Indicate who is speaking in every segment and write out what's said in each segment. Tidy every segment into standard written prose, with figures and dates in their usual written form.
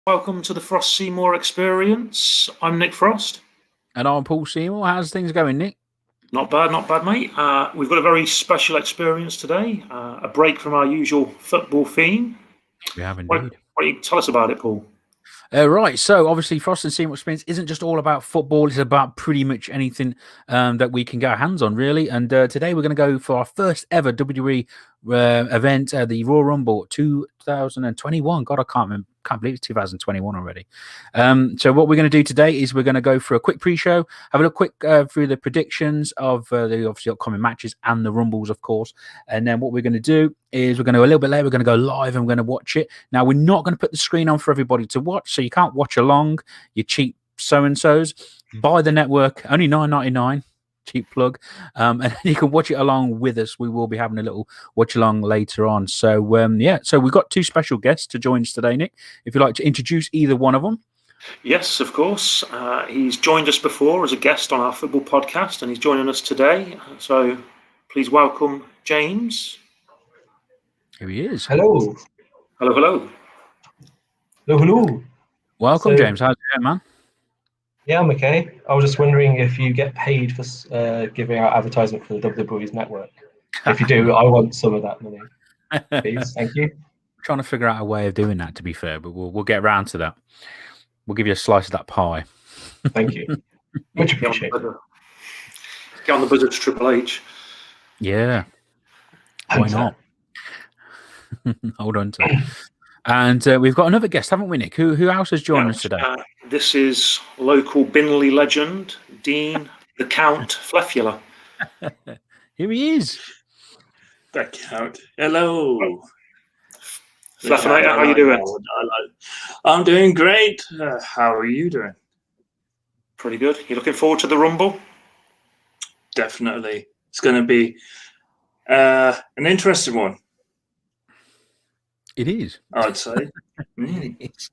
Speaker 1: Welcome to the Frost Seymour Experience. I'm Nick Frost.
Speaker 2: And I'm Paul Seymour. How's things going, Nick?
Speaker 1: Not bad, mate. We've got a very special experience today, a break from our usual football theme.
Speaker 2: We have
Speaker 1: What
Speaker 2: indeed.
Speaker 1: do you tell us about it, Paul?
Speaker 2: Right, so obviously Frost and Seymour Experience isn't just all about football, it's about pretty much anything that we can get our hands on, really. And today we're going to go for our first ever WWE event, the Royal Rumble 2021. God, I can't believe it's 2021 already. So what we're going to do today is we're going to go for a quick pre-show, have a look quick through the predictions of the obviously upcoming matches and the Rumbles, of course. And then what we're going to do is we're going to, a little bit later, we're going to go live and we're going to watch it. Now, we're not going to put the screen on for everybody to watch, so you can't watch along, you cheap so-and-sos. Buy the network, only $9.99. Cheap plug, and you can watch it along with us. We will be having a little watch along later on. So so we've got two special guests to join us today, Nick. If you'd like to introduce either one of them.
Speaker 1: Yes, of course. He's joined us before as a guest on our football podcast, and he's joining us today. So please welcome James.
Speaker 2: Here he is.
Speaker 3: Hello.
Speaker 1: Hello.
Speaker 2: Welcome, James. How's it going, man?
Speaker 3: Yeah, I'm okay. I was just wondering if you get paid for giving out advertisement for the WWE's network. If you do, I want some of that money. Please, thank you.
Speaker 2: We're trying to figure out a way of doing that, to be fair, but we'll get around to that. We'll give you a slice of that pie.
Speaker 3: Thank you. Much appreciated.
Speaker 1: Get on the buzzer to Triple H.
Speaker 2: Yeah. Why not? Hold on to it. And we've got another guest, haven't we, Nick? Who else has joined us today?
Speaker 1: This is local Binley legend, Dean the Count Fleffula.
Speaker 2: Here he is.
Speaker 4: The Count. Hello.
Speaker 1: Fleffula, how are you doing?
Speaker 4: I'm doing great. How are you doing?
Speaker 1: Pretty good. You looking forward to the Rumble?
Speaker 4: Definitely. It's going to be an interesting one.
Speaker 2: It is.
Speaker 4: I'd say.
Speaker 2: It is.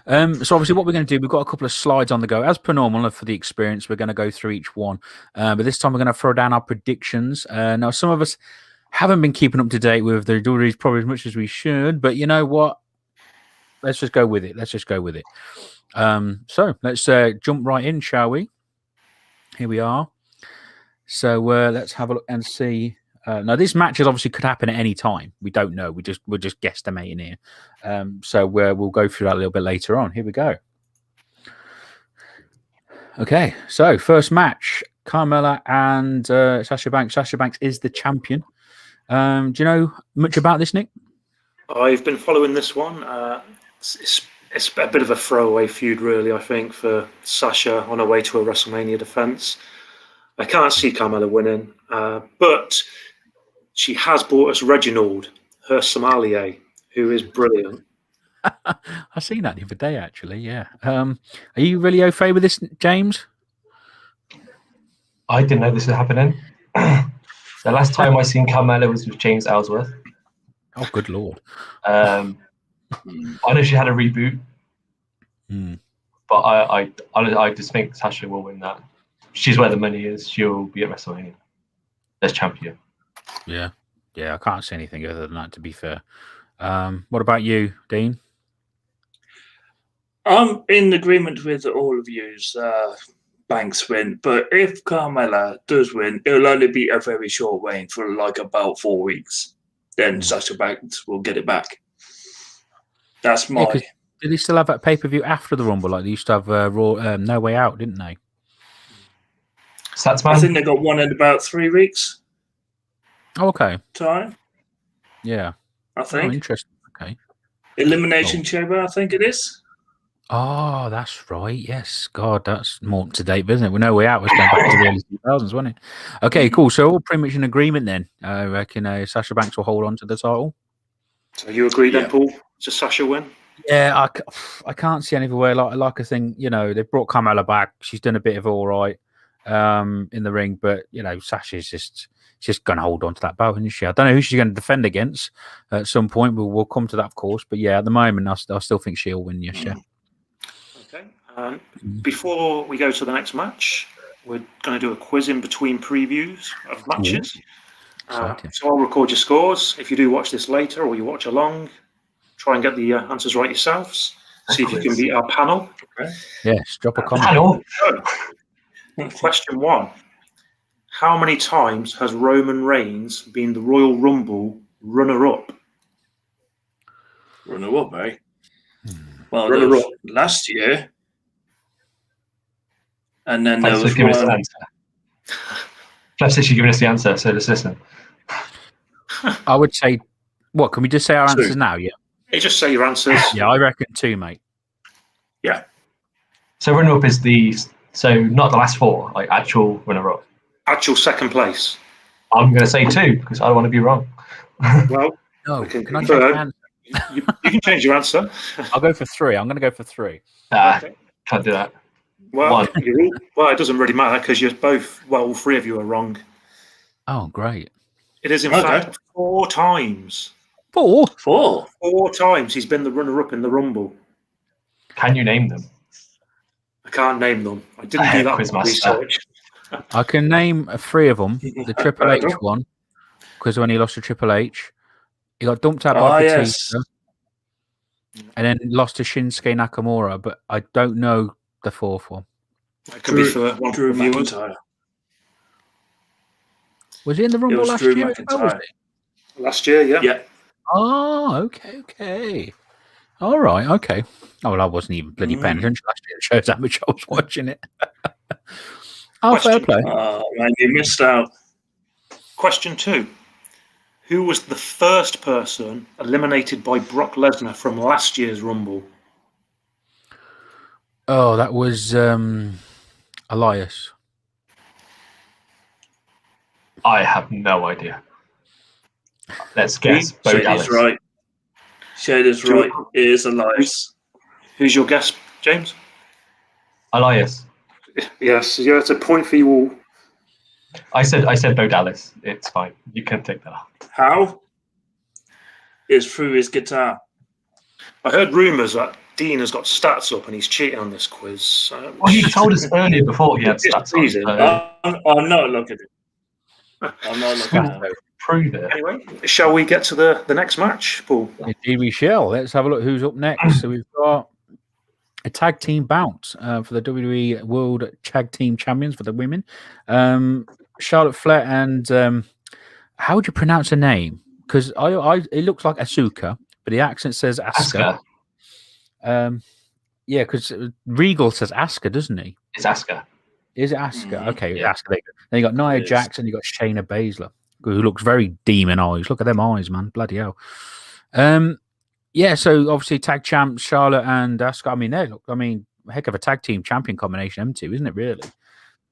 Speaker 2: So obviously what we're going to do, we've got a couple of slides on the go. As per normal for the experience, we're going to go through each one. But this time we're going to throw down our predictions. Now, some of us haven't been keeping up to date with the WWE probably as much as we should. But you know what? Let's just go with it. So let's jump right in, shall we? Here we are. So let's have a look and see. Now, this matches obviously could happen at any time. We don't know. We're just guesstimating here. So we'll go through that a little bit later on. Here we go. Okay, so first match, Carmella and Sasha Banks. Sasha Banks is the champion. Do you know much about this, Nick?
Speaker 1: I've been following this one. It's a bit of a throwaway feud, really, I think, for Sasha on her way to a WrestleMania defense. I can't see Carmella winning, but she has brought us Reginald, her sommelier, who is brilliant.
Speaker 2: I seen that the other day, actually. Yeah. Are you really au fait with this, James?
Speaker 3: I didn't know this was happening. The last time I seen Carmella was with James Ellsworth.
Speaker 2: Oh, good lord.
Speaker 3: I know she had a reboot, but I just think Sasha will win that. She's where the money is. She'll be at WrestleMania as champion.
Speaker 2: Yeah, I can't see anything other than that, to be fair. What about you, Dean?
Speaker 4: I'm in agreement with all of you. Banks win, but if Carmella does win, it'll only be a very short reign for like about 4 weeks. Then Sasha Banks will get it back. That's my.
Speaker 2: Yeah, did they still have that pay-per-view after the Rumble? Like they used to have Raw, No Way Out, didn't they?
Speaker 4: I think they got one in about 3 weeks.
Speaker 2: Oh, okay.
Speaker 4: Time.
Speaker 2: Yeah.
Speaker 4: I think.
Speaker 2: Oh, interesting. Okay.
Speaker 4: Elimination Chamber, I think it is.
Speaker 2: Oh, that's right. Yes. God, that's more up to date, isn't it? Well, No Way Out was going back to the early 2000s, wasn't it? Okay, cool. So we're pretty much in agreement then. I reckon Sasha Banks will hold on to the title.
Speaker 1: So you agree then, Paul? Does Sasha win?
Speaker 2: Yeah, I can't see any other way. Like I think, they brought Carmella back. She's done a bit of all right in the ring, but, Sasha's just going to hold on to that belt, isn't she? I don't know who she's going to defend against at some point. We'll come to that, of course. But, yeah, at the moment, I still think she'll win, yes, yeah.
Speaker 1: Okay. Before we go to the next match, we're going to do a quiz in between previews of matches. So I'll record your scores. If you do watch this later or you watch along, try and get the answers right yourselves. See if you can beat our panel.
Speaker 2: Yes, drop a comment.
Speaker 3: Panel.
Speaker 1: Question 1. How many times has Roman Reigns been the Royal Rumble runner-up?
Speaker 4: Runner-up, eh? Well,
Speaker 1: Runner-up.
Speaker 4: there was last year. And then there
Speaker 3: Thanks for
Speaker 4: was
Speaker 3: giving us an
Speaker 4: one.
Speaker 3: answer. Fleffers is giving us the answer, so let's listen.
Speaker 2: I would say, what, can we just say our
Speaker 4: 2.
Speaker 2: answers now? Yeah.
Speaker 1: Hey, just say your answers.
Speaker 2: Yeah, I reckon 2, mate.
Speaker 4: Yeah.
Speaker 3: So runner-up is not the last 4, like actual runner-up.
Speaker 1: Actual second place.
Speaker 3: I'm going to say 2 because I don't want to be wrong.
Speaker 1: Well,
Speaker 2: No,
Speaker 1: we can
Speaker 2: can I change my answer?
Speaker 1: you can change your answer.
Speaker 2: I'll go for 3. I'm going to go for 3.
Speaker 1: Okay.
Speaker 3: Can't do that.
Speaker 1: Well,
Speaker 3: 1.
Speaker 1: it doesn't really matter because you're both, well, all 3 of you are wrong.
Speaker 2: Oh, great.
Speaker 1: It is, in fact, 4 times.
Speaker 2: 4?
Speaker 4: 4.
Speaker 1: 4 times he's been the runner-up in the Rumble.
Speaker 3: Can you name them?
Speaker 1: I can't name them. I didn't do that
Speaker 3: Quizmaster.
Speaker 1: research.
Speaker 2: I can name 3 of them. The Triple H one, because when he lost to Triple H, he got dumped out by Batista,
Speaker 4: Yes.
Speaker 2: and then lost to Shinsuke Nakamura, but I don't know the 4th one.
Speaker 1: That could be for one
Speaker 4: Drew
Speaker 1: of the viewers.
Speaker 4: McIntyre.
Speaker 2: Was he in the Rumble
Speaker 4: was
Speaker 2: last
Speaker 4: Drew
Speaker 2: year? as well, was
Speaker 4: McIntyre.
Speaker 2: he?
Speaker 1: Last year, yeah.
Speaker 4: Yeah.
Speaker 2: Oh, okay. All right, okay. Oh, well, I wasn't even bloody paying attention last year. It shows how much I was watching it. Oh, fair
Speaker 1: Question.
Speaker 2: play.
Speaker 4: Man, you missed out.
Speaker 1: Question 2. Who was the first person eliminated by Brock Lesnar from last year's Rumble?
Speaker 2: Oh, that was Elias.
Speaker 3: I have no idea. Let's guess. Bo
Speaker 4: Shady's
Speaker 3: Dallas.
Speaker 4: right. Shady's right. It is Elias.
Speaker 1: Who's your guess, James?
Speaker 3: Elias.
Speaker 1: Yes, yeah, it's a point for you all.
Speaker 3: I said Bo Dallas. It's fine. You can take that off.
Speaker 4: How? It's through his guitar.
Speaker 1: I heard rumours that Dean has got stats up and he's cheating on this quiz.
Speaker 3: Well, he told us earlier before he had stats on. So
Speaker 4: I'm not looking at it. I'm not looking at it.
Speaker 3: prove it.
Speaker 1: Anyway, shall we get to the next match, Paul?
Speaker 2: Indeed, we shall. Let's have a look who's up next. So we've got a tag team bout for the WWE World Tag Team Champions for the women. Charlotte Flair and how would you pronounce her name? Because it looks like Asuka, but the accent says Asuka. Yeah, because Regal says Asuka, doesn't he?
Speaker 3: It's Asuka.
Speaker 2: Is it Asuka? Okay,
Speaker 3: yeah.
Speaker 2: Asuka. There you go. Then you got Nia
Speaker 4: It is.
Speaker 2: Jax and you got Shayna Baszler, who looks very demon eyes. Look at them eyes, man. Bloody hell. Yeah, so obviously tag champs Charlotte and Asuka. I mean, heck of a tag team champion combination, them two, isn't it? Really.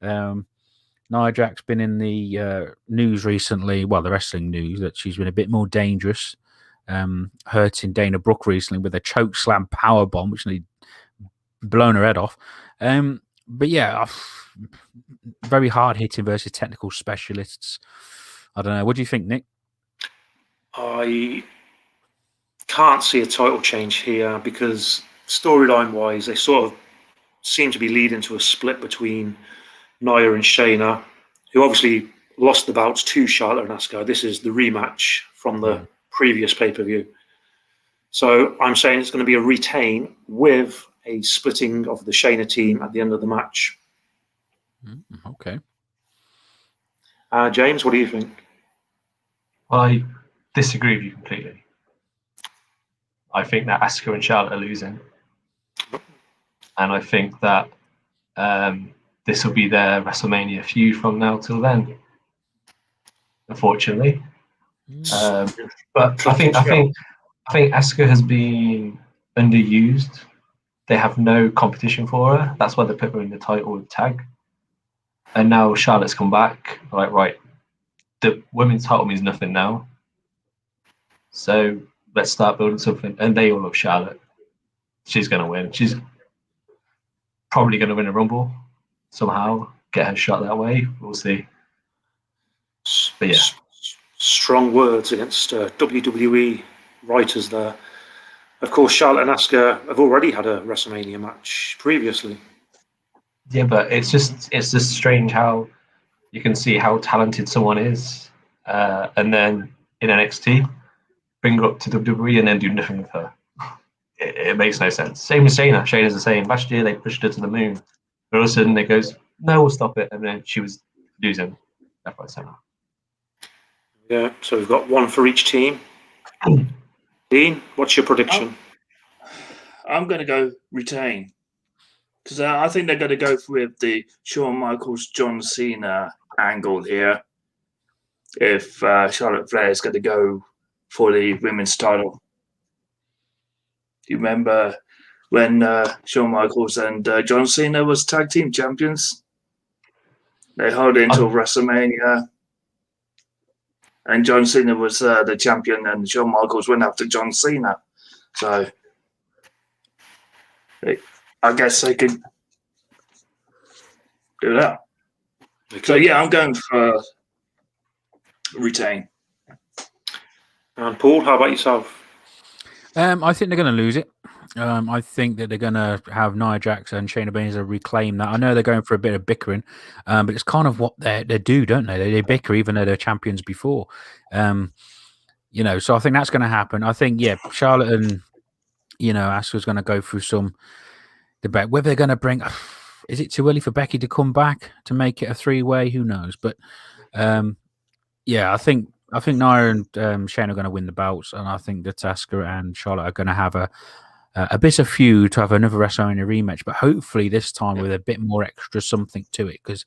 Speaker 2: Nia Jax been in the news recently. Well, the wrestling news that she's been a bit more dangerous, hurting Dana Brooke recently with a choke slam power bomb, which nearly blown her head off. But yeah, very hard hitting versus technical specialists. I don't know. What do you think, Nick?
Speaker 1: I can't see a title change here because storyline wise, they sort of seem to be leading to a split between Nia and Shayna, who obviously lost the bouts to Charlotte and Asuka. This is the rematch from the previous pay-per-view. So I'm saying it's going to be a retain with a splitting of the Shayna team at the end of the match.
Speaker 2: Okay.
Speaker 1: James, what do you think?
Speaker 3: I disagree with you completely. I think that Asuka and Charlotte are losing. And I think that this will be their WrestleMania feud from now till then. Unfortunately. But I think Asuka has been underused. They have no competition for her. That's why they put her in the title tag. And now Charlotte's come back. Like, right, the women's title means nothing now. So let's start building something. And they all love Charlotte. She's going to win. She's probably going to win a Rumble somehow. Get her shot that way. We'll see. But yeah.
Speaker 1: Strong words against WWE writers there. Of course, Charlotte and Asuka have already had a WrestleMania match previously.
Speaker 3: Yeah, but it's just strange how you can see how talented someone is, and then in NXT, bring her up to WWE and then do nothing with her. it makes no sense. Same with Shayna. Shayna's the same. Last year they pushed her to the moon. But all of a sudden it goes, no, we'll stop it. And then she was losing left, right, centre.
Speaker 1: Yeah, so we've got one for each team. Dean, what's your prediction?
Speaker 4: I'm going to go retain. Because I think they're going to go with the Shawn Michaels, John Cena angle here. If Charlotte Flair is going to go for the women's title. Do you remember when Shawn Michaels and John Cena was tag team champions? They held it until WrestleMania. And John Cena was the champion, and Shawn Michaels went after John Cena. So I guess they could do that. So, yeah, I'm going for retain.
Speaker 1: And Paul, how about yourself?
Speaker 2: I think they're going to lose it. I think that they're going to have Nia Jax and Shayna Baszler reclaim that. I know they're going for a bit of bickering, but it's kind of what they do, don't they? They bicker even though they're champions before. So I think that's going to happen. I think, Charlotte and, Asuka's going to go through some debate. Whether they're going to bring... Is it too early for Becky to come back to make it a three-way? Who knows? But, I think Nia and Shayna are going to win the belts, and I think that Asuka and Charlotte are going to have a bit of feud to have another WrestleMania rematch, but hopefully this time with a bit more extra something to it, because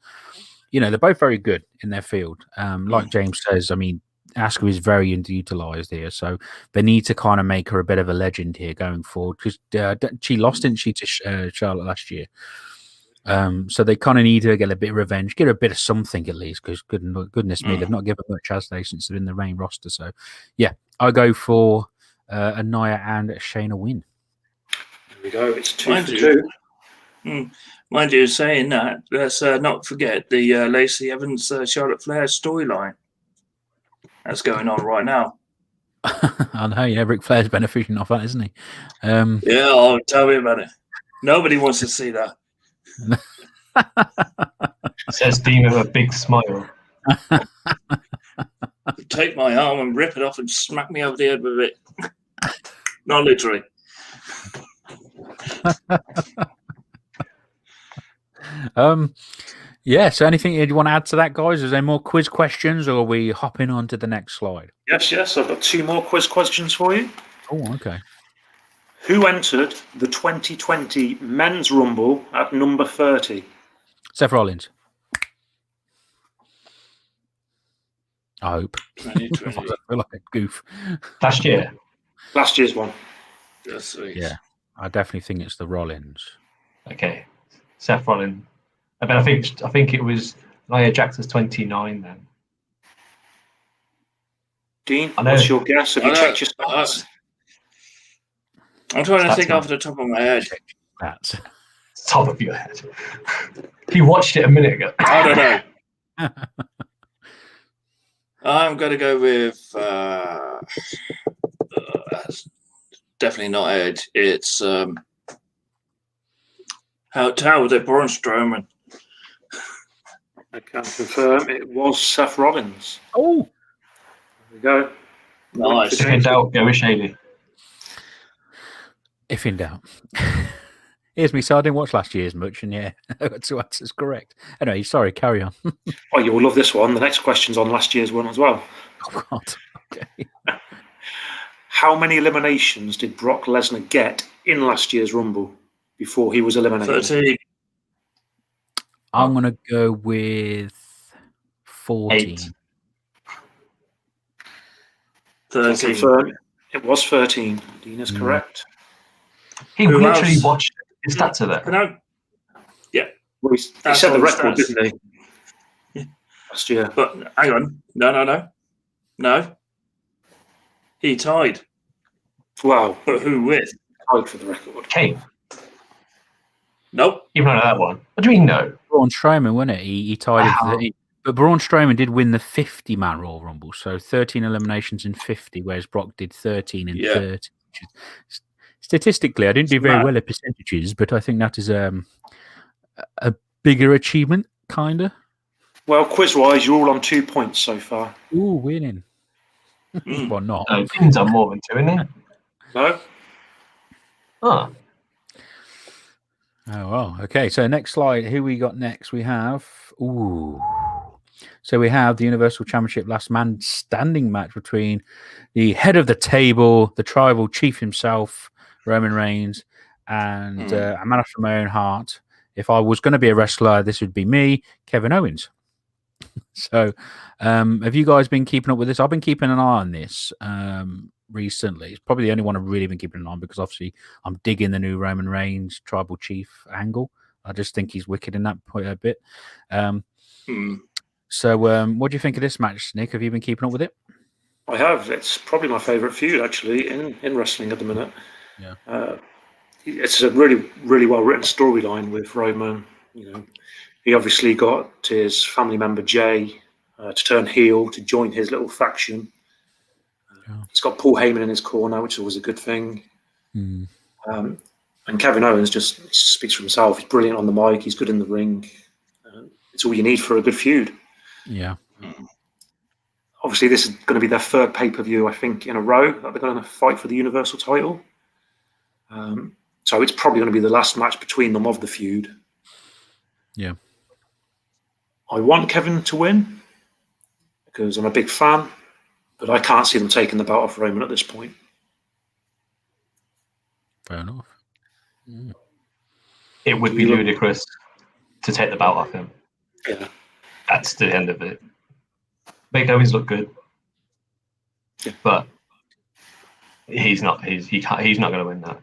Speaker 2: they're both very good in their field. Like James says, I mean, Asuka is very underutilized here, so they need to kind of make her a bit of a legend here going forward, because she lost, didn't she, to Charlotte last year? So they kind of need to get a bit of revenge, get a bit of something at least, because goodness me, they've not given much, has they, since they're in the main roster. So, I go for a Nia and a Shayna win.
Speaker 1: There we go. It's 2-2.
Speaker 4: Mind you, saying that, let's not forget the Lacey Evans Charlotte Flair storyline that's going on right now.
Speaker 2: I know, Ric Flair's benefiting off that, isn't he?
Speaker 4: Tell me about it. Nobody wants to see that.
Speaker 3: Says Dean with a big smile.
Speaker 4: Take my arm and rip it off and smack me over the head with it. Not literally.
Speaker 2: So anything you want to add to that, guys? Is there more quiz questions, or are we hopping on to the next slide?
Speaker 1: Yes. I've got 2 more quiz questions for you.
Speaker 2: Oh, okay.
Speaker 1: Who entered the 2020 Men's Rumble at number 30?
Speaker 2: Seth Rollins. I hope.
Speaker 4: 2020.
Speaker 2: I feel like a goof.
Speaker 3: Last year.
Speaker 1: Last year's one.
Speaker 4: That's sweet.
Speaker 2: Yeah, I definitely think it's the Rollins.
Speaker 3: Okay, Seth Rollins. But I think it was Nia Jax's 29 then.
Speaker 1: Dean, what's your guess? Have you checked your stats?
Speaker 4: I'm trying to think off the top of my head.
Speaker 2: That's
Speaker 3: top of your head. He watched it a minute ago.
Speaker 4: I don't know. I'm going to go with definitely not Edge. It's how was it? Braun Strowman.
Speaker 1: I can confirm it was Seth Rollins.
Speaker 2: Oh,
Speaker 1: there we go.
Speaker 4: Nice.
Speaker 3: If in doubt, go with Shaylee.
Speaker 2: If in doubt. Here's me, so I didn't watch last year's much, and two answers correct. Anyway, sorry, carry on.
Speaker 1: Oh, you will love this one. The next question's on last year's one as well.
Speaker 2: Oh, God. Okay.
Speaker 1: How many eliminations did Brock Lesnar get in last year's Rumble before he was eliminated?
Speaker 4: 13.
Speaker 2: I'm going to go with 14.
Speaker 3: 8.
Speaker 4: 13.
Speaker 1: Confirm it was 13. Dean is correct.
Speaker 3: He
Speaker 4: Who
Speaker 3: literally
Speaker 4: else?
Speaker 3: watched his stats of it.
Speaker 4: No. Yeah.
Speaker 1: Well, he
Speaker 4: That's
Speaker 1: set the
Speaker 4: all the
Speaker 1: record,
Speaker 4: stats.
Speaker 1: didn't he? Last year.
Speaker 4: But hang on. No. He tied.
Speaker 1: Wow.
Speaker 4: But who with?
Speaker 1: Tied for the record.
Speaker 3: Kane.
Speaker 4: Nope.
Speaker 3: Even on that one. What do you mean no?
Speaker 2: Braun Strowman, wasn't it? He tied it. But Braun Strowman did win the 50-man Royal Rumble, so 13 eliminations in 50, whereas Brock did 13 in 30. Statistically, I didn't do very well at percentages, but I think that is a bigger achievement, kind of.
Speaker 1: Well, quiz-wise, you're all on 2 points so far.
Speaker 2: Ooh, winning. Well, not.
Speaker 3: No, Dean's on more than 2, isn't he?
Speaker 1: No?
Speaker 3: Ah,
Speaker 2: Oh, well. Okay, so next slide. Who we got next? We have... Ooh. So we have the Universal Championship last man standing match between the head of the table, the tribal chief himself, Roman Reigns, and a man after my own heart. If I was going to be a wrestler, this would be me, Kevin Owens. So have you guys been keeping up with this? I've been keeping an eye on this recently. It's probably the only one I've really been keeping an eye on because obviously I'm digging the new Roman Reigns tribal chief angle. I just think he's wicked in that point a bit. So what do you think of this match, Nick? Have you been keeping up with it?
Speaker 1: I have. It's probably my favourite feud, actually, in wrestling at the minute.
Speaker 2: Yeah.
Speaker 1: It's a really, really well-written storyline with Roman. You know, he obviously got his family member Jay to turn heel, to join his little faction. He's got Paul Heyman in his corner, which is always a good thing. And Kevin Owens just speaks for himself. He's brilliant on the mic. He's good in the ring. It's all you need for a good feud.
Speaker 2: Yeah.
Speaker 1: Obviously, this is going to be their third pay-per-view, I think, in a row that they're going to fight for the Universal title. So it's probably going to be the last match between them of the feud.
Speaker 2: Yeah.
Speaker 1: I want Kevin to win because I'm a big fan, but I can't see them taking the belt off Roman at this point.
Speaker 2: Fair enough.
Speaker 3: it would be ludicrous to take the belt off him.
Speaker 1: Yeah.
Speaker 3: That's the end of it. Make Owens look good, but he's not. He's not going to win that.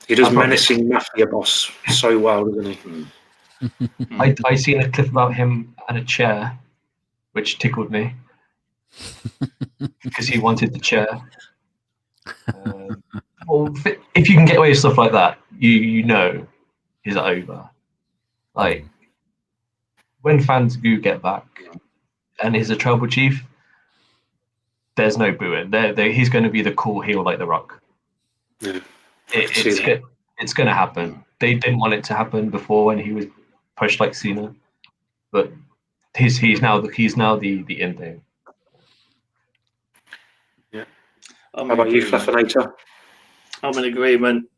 Speaker 1: He does menacing mafia boss so well, doesn't he?
Speaker 3: I seen a clip about him and a chair, which tickled me because he wanted the chair. Well, if you can get away with stuff like that, you know, is over. Like when fans do get back, and he's a tribal chief, there's no booing. He's going to be the cool heel like The Rock.
Speaker 1: Yeah.
Speaker 3: It's going to happen. They didn't want it to happen before when he was pushed like Cena, but he's now the in thing.
Speaker 1: Yeah. How about you, Fleffinator?
Speaker 4: I'm in agreement.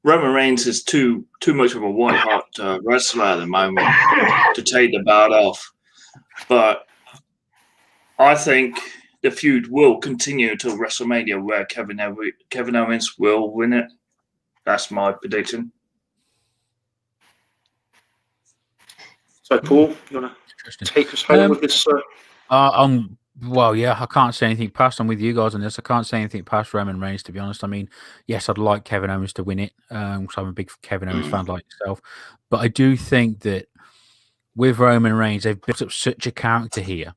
Speaker 4: Roman Reigns is too much of a white-hot wrestler at the moment to take the belt off, but I think the feud will continue until WrestleMania, where Kevin Owens will win it. That's my prediction.
Speaker 1: So, Paul, you want to take us home with this?
Speaker 2: Well, yeah, I can't say anything past. I'm with you guys on this. I can't say anything past Roman Reigns, to be honest. I mean, yes, I'd like Kevin Owens to win it, because I'm a big Kevin Owens fan like yourself. But I do think that with Roman Reigns, they've built up such a character here.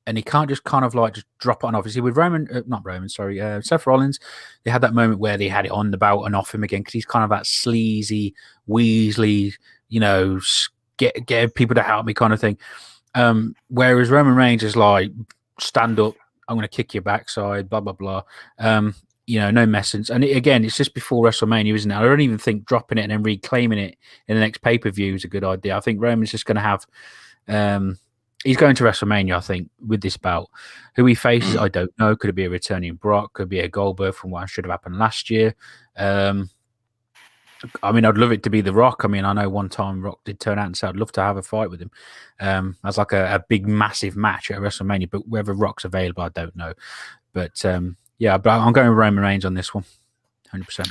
Speaker 2: And he can't just kind of like just drop it on. Obviously, with Seth Rollins, they had that moment where they had it on the belt and off him again because he's kind of that sleazy, Weasley, you know, get people to help me kind of thing. Whereas Roman Reigns is like, stand up, I'm going to kick your backside, blah, blah, blah. You know, no message. And again, it's just before WrestleMania, isn't it? I don't even think dropping it and then reclaiming it in the next pay-per-view is a good idea. I think Roman's just going to have... he's going to WrestleMania, I think, with this bout. Who he faces, I don't know. Could it be a returning Brock? Could it be a Goldberg from what should have happened last year? I mean, I'd love it to be The Rock. I mean, I know one time Rock did turn out and say I'd love to have a fight with him as like a big, massive match at WrestleMania. But whether Rock's available, I don't know. But yeah, but I'm going with Roman Reigns on this one, 100%.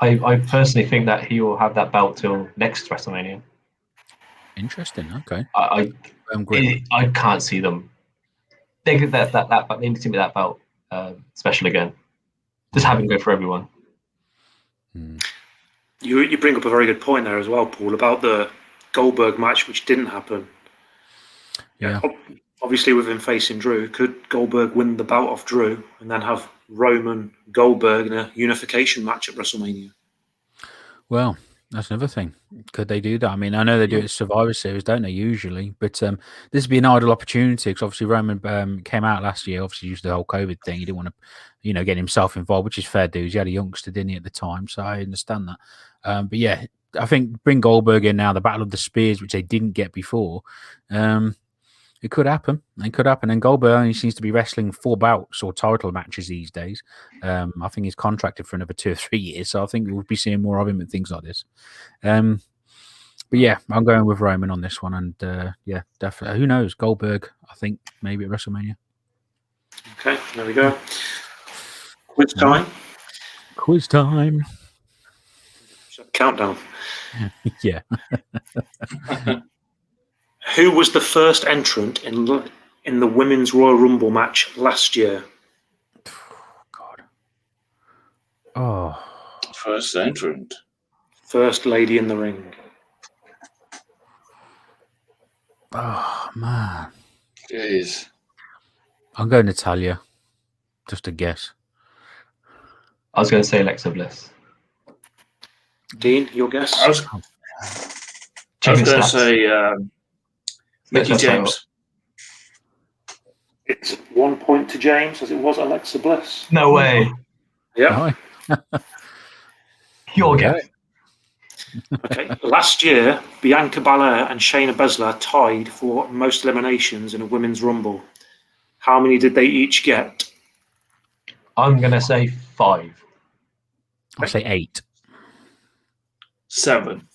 Speaker 3: I personally think that he will have that belt till next WrestleMania.
Speaker 2: Interesting. Okay.
Speaker 3: I can't see them. They get that they need to be that belt special again. Just have him go for everyone.
Speaker 1: You bring up a very good point there as well, Paul, about the Goldberg match, which didn't happen.
Speaker 2: Yeah.
Speaker 1: Obviously, with him facing Drew, could Goldberg win the belt off Drew and then have Roman Goldberg in a unification match at WrestleMania?
Speaker 2: Well, that's another thing. Could they do that? I mean, I know they do it at Survivor Series, don't they, usually? But this would be an ideal opportunity because obviously Roman came out last year, obviously used the whole COVID thing. He didn't want to, get himself involved, which is fair dues. He had a youngster, didn't he, at the time? So I understand that. But yeah, I think bring Goldberg in now, the Battle of the Spears, which they didn't get before. It could happen. It could happen. And Goldberg only seems to be wrestling 4 bouts or title matches these days. I think he's contracted for another 2 or 3 years, so I think we'll be seeing more of him and things like this. But yeah, I'm going with Roman on this one, and yeah, definitely. Who knows? Goldberg, I think maybe at WrestleMania.
Speaker 1: Okay, there we go. Quiz time.
Speaker 2: Quiz time.
Speaker 1: Countdown.
Speaker 2: Yeah.
Speaker 1: Who was the first entrant in the Women's Royal Rumble match last year?
Speaker 2: God. Oh.
Speaker 4: First entrant.
Speaker 1: First lady in the ring.
Speaker 2: Oh, man.
Speaker 4: Jeez.
Speaker 2: I'm going Natalia. Just a guess.
Speaker 3: I was going to say Alexa Bliss.
Speaker 1: Dean, your guess?
Speaker 4: I was going to say Mickey James.
Speaker 1: It's 1 point to James, as it was Alexa Bliss.
Speaker 3: No way.
Speaker 1: Yeah.
Speaker 3: Your guess.
Speaker 1: Okay. Last year, Bianca Belair and Shayna Baszler tied for most eliminations in a Women's Rumble. How many did they each get?
Speaker 3: I'm going to say 5.
Speaker 2: I'll say 8.
Speaker 4: 7.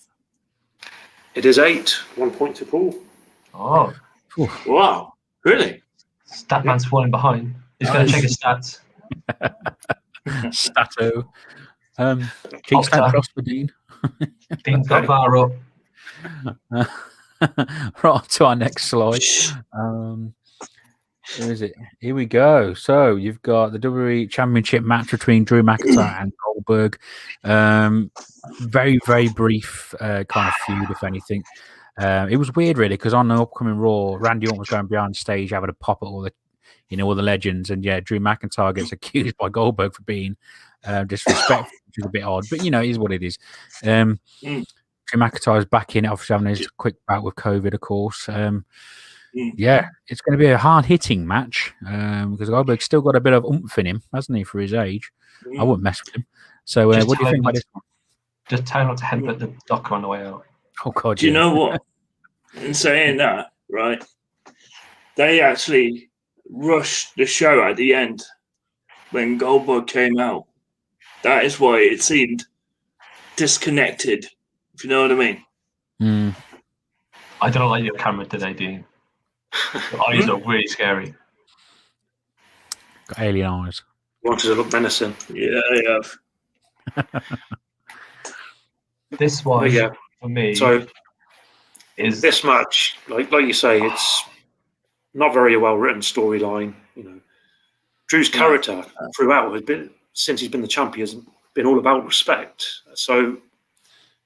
Speaker 1: It is 8. 1 point to Paul.
Speaker 3: Oh.
Speaker 4: Wow. Really?
Speaker 3: Statman's falling behind. He's going to check his stats.
Speaker 2: Stato. Kickstand prosper, Dean.
Speaker 3: Dean's got VAR up.
Speaker 2: Right on to our next slide. Where is it? Here we go. So you've got the WWE Championship match between Drew McIntyre and Goldberg. Very, very brief kind of feud, if anything. It was weird, really, because on the upcoming Raw, Randy Orton was going behind stage having a pop at all the legends, and yeah, Drew McIntyre gets accused by Goldberg for being disrespectful, which is a bit odd, but it is what it is. Drew McIntyre's back in, obviously having his quick bout with COVID, of course. Yeah, it's going to be a hard-hitting match because Goldberg's still got a bit of oomph in him, hasn't he, for his age? I wouldn't mess with him. So what do you think about this one?
Speaker 3: Just try not to headbutt the docker on the way out.
Speaker 2: Oh, God,
Speaker 4: do you know what? In saying that, right, they actually rushed the show at the end when Goldberg came out. That is why it seemed disconnected, if you know what I mean.
Speaker 3: I don't like your camera today, Dean. Your eyes are really scary.
Speaker 2: Got alien eyes.
Speaker 1: Wanted to look menacing.
Speaker 4: Yeah, I have.
Speaker 3: This one, for me,
Speaker 1: is this match, like you say, it's not very well written storyline. Drew's character throughout has been, since he's been the champion, has been all about respect. So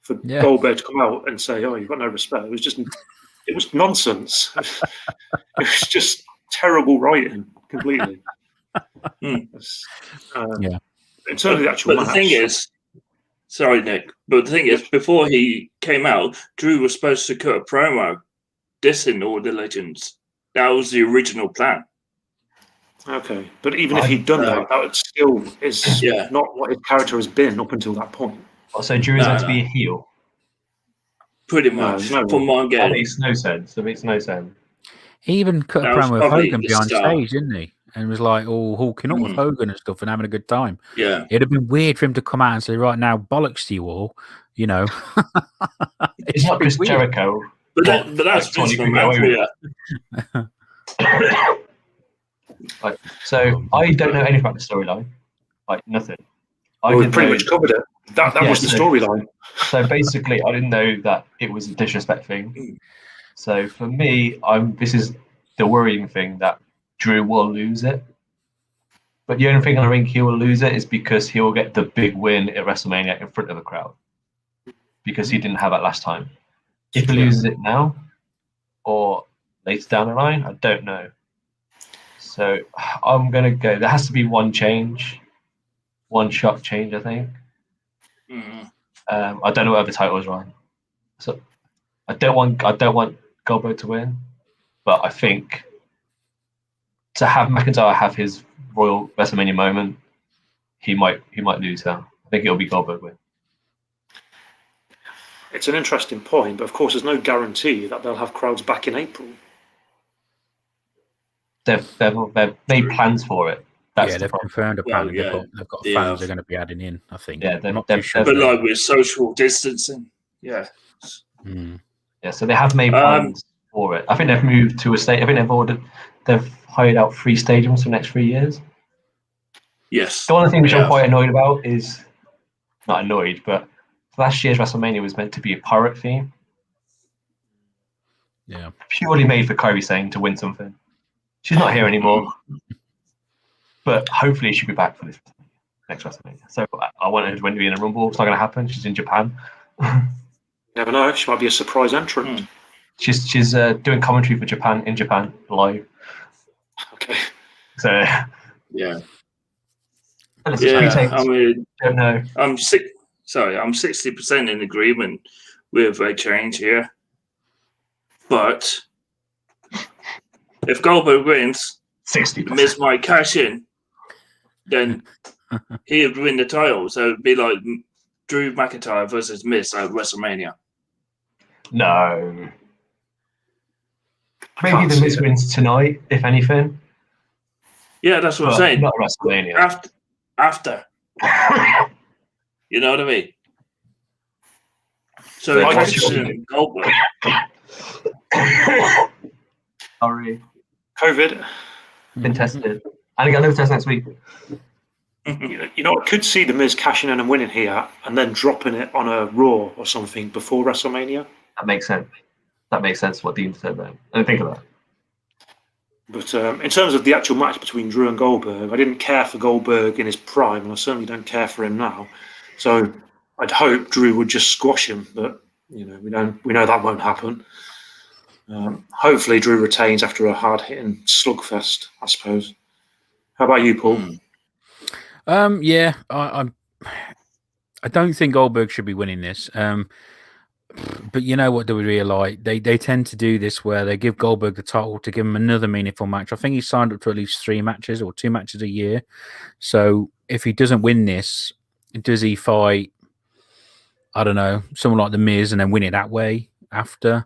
Speaker 1: for Goldberg to come out and say, "Oh, you've got no respect," it was nonsense. It was just terrible writing, completely. In terms of the actual match.
Speaker 4: The thing is, sorry, Nick, but the thing is, before he came out, Drew was supposed to cut a promo dissing all the legends. That was the original plan.
Speaker 1: Okay, but even if he'd done that still is not what his character has been up until that point.
Speaker 3: So Drew is meant to be a heel?
Speaker 4: Pretty much. From my game.
Speaker 3: That makes no sense.
Speaker 2: He even cut a promo with Hogan behind stage, didn't he? And was like all hawking up with Hogan and stuff and having a good time.
Speaker 4: Yeah.
Speaker 2: It'd have been weird for him to come out and say, "Right now, bollocks to you all,"
Speaker 3: It's not Chris Jericho.
Speaker 4: But that's Vince McMahon.
Speaker 3: So I don't know anything about the storyline. Like nothing.
Speaker 1: We pretty much covered it. That was the storyline.
Speaker 3: So basically, I didn't know that it was a disrespect thing. So for me, this is the worrying thing, that Drew will lose it. But the only thing I think he will lose it is because he will get the big win at WrestleMania in front of the crowd, because he didn't have that last time. If he loses it now or later down the line, I don't know. So I'm going to go. There has to be one shock change, I think. I don't know what other title is, Ryan. So I don't want Goldberg to win, but I think to have McIntyre have his Royal WrestleMania moment, he might lose that. I think it'll be Goldberg win.
Speaker 1: It's an interesting point, but of course, there's no guarantee that they'll have crowds back in April.
Speaker 3: they've made plans for it. That's
Speaker 2: yeah,
Speaker 3: the
Speaker 2: they've
Speaker 3: problem.
Speaker 2: confirmed apparently
Speaker 4: yeah,
Speaker 2: they've got
Speaker 4: they
Speaker 2: fans
Speaker 4: have.
Speaker 2: they're going to be adding in. I think.
Speaker 3: Yeah,
Speaker 2: I'm not too sure.
Speaker 4: But like with social distancing, yeah.
Speaker 2: Mm.
Speaker 3: Yeah, so they have made
Speaker 4: Um,
Speaker 3: plans for it. I think they've moved to a state. I think they've hired out 3 stadiums for the next 3 years.
Speaker 4: Yes.
Speaker 3: The one thing which
Speaker 4: they
Speaker 3: I'm
Speaker 4: have.
Speaker 3: quite annoyed about is not annoyed, but last year's WrestleMania was meant to be a pirate theme,
Speaker 2: Yeah.
Speaker 3: purely made for Kairi Sane to win something. She's not here anymore, but hopefully she'll be back for this next WrestleMania. So I want her to win to be in a Rumble. It's not going to happen. She's in Japan.
Speaker 1: Never know. She might be a surprise entrant.
Speaker 4: Hmm.
Speaker 3: She's doing commentary for Japan in Japan live.
Speaker 1: Okay.
Speaker 3: So
Speaker 4: Yeah.
Speaker 3: it's
Speaker 4: Yeah.
Speaker 3: takes.
Speaker 4: I mean,
Speaker 3: Don't know.
Speaker 4: I'm 60% in agreement with a change here. But if Goldberg wins,
Speaker 3: 60%.
Speaker 4: Miz might cash in, then he would win the title. So it'd be like Drew McIntyre versus Miz at WrestleMania.
Speaker 3: No. Maybe
Speaker 1: can't
Speaker 3: the
Speaker 1: see
Speaker 3: Miz
Speaker 1: it.
Speaker 3: wins tonight, if anything.
Speaker 4: Yeah, that's what I'm
Speaker 3: But
Speaker 4: saying.
Speaker 3: not WrestleMania.
Speaker 4: After. You know what I mean? So
Speaker 3: Like,
Speaker 4: cash in Goldberg.
Speaker 3: Sorry.
Speaker 1: COVID.
Speaker 3: Been tested. And I got another test next week.
Speaker 1: You know, I could see the Miz cashing in and winning here, and then dropping it on a Raw or something before WrestleMania.
Speaker 3: That makes sense. That makes sense what Dean said there. I didn't think of that.
Speaker 1: But in terms of the actual match between Drew and Goldberg, I didn't care for Goldberg in his prime, and I certainly don't care for him now. So I'd hope Drew would just squash him, but you know, we know that won't happen. Hopefully, Drew retains after a hard-hitting slugfest, I suppose. How about you, Paul?
Speaker 2: Yeah, I don't think Goldberg should be winning this. But you know what WWE are like? They tend to do this where they give Goldberg the title to give him another meaningful match. I think he's signed up to at least 3 matches or 2 matches a year. So if he doesn't win this, does he fight, I don't know, someone like The Miz and then win it that way after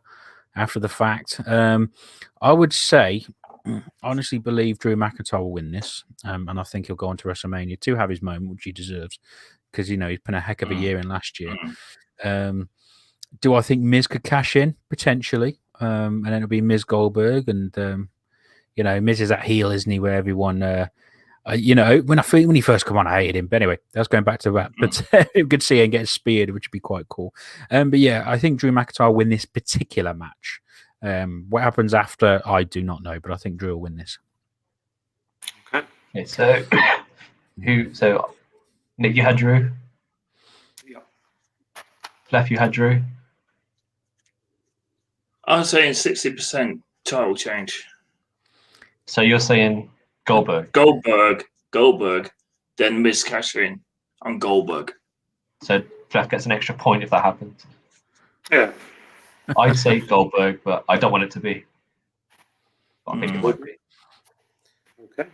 Speaker 2: the fact? I would say, honestly believe Drew McIntyre will win this. And I think he'll go on to WrestleMania to have his moment, which he deserves. Because, you know, he's been a heck of a year in last year. Do I think Miz could cash in? Potentially. And then it'll be Miz Goldberg. And, you know, Miz is that heel, isn't he, where everyone... you know, when he first came on, I hated him. But anyway, that's going back to that. But you could see him getting speared, which would be quite cool. But yeah, I think Drew McIntyre will win this particular match. What happens after, I do not know, but I think Drew will win this.
Speaker 1: Okay.
Speaker 3: So Nick, you had Drew?
Speaker 1: Yeah.
Speaker 3: Fleff, you had Drew?
Speaker 4: I'm saying 60% title change.
Speaker 3: So you're saying Goldberg?
Speaker 4: Goldberg, then Miz cash in on Goldberg.
Speaker 3: So Fleff gets an extra point if that happens.
Speaker 1: Yeah.
Speaker 3: I'd say Goldberg, but I don't want it to be. But I think it would be.
Speaker 1: Okay.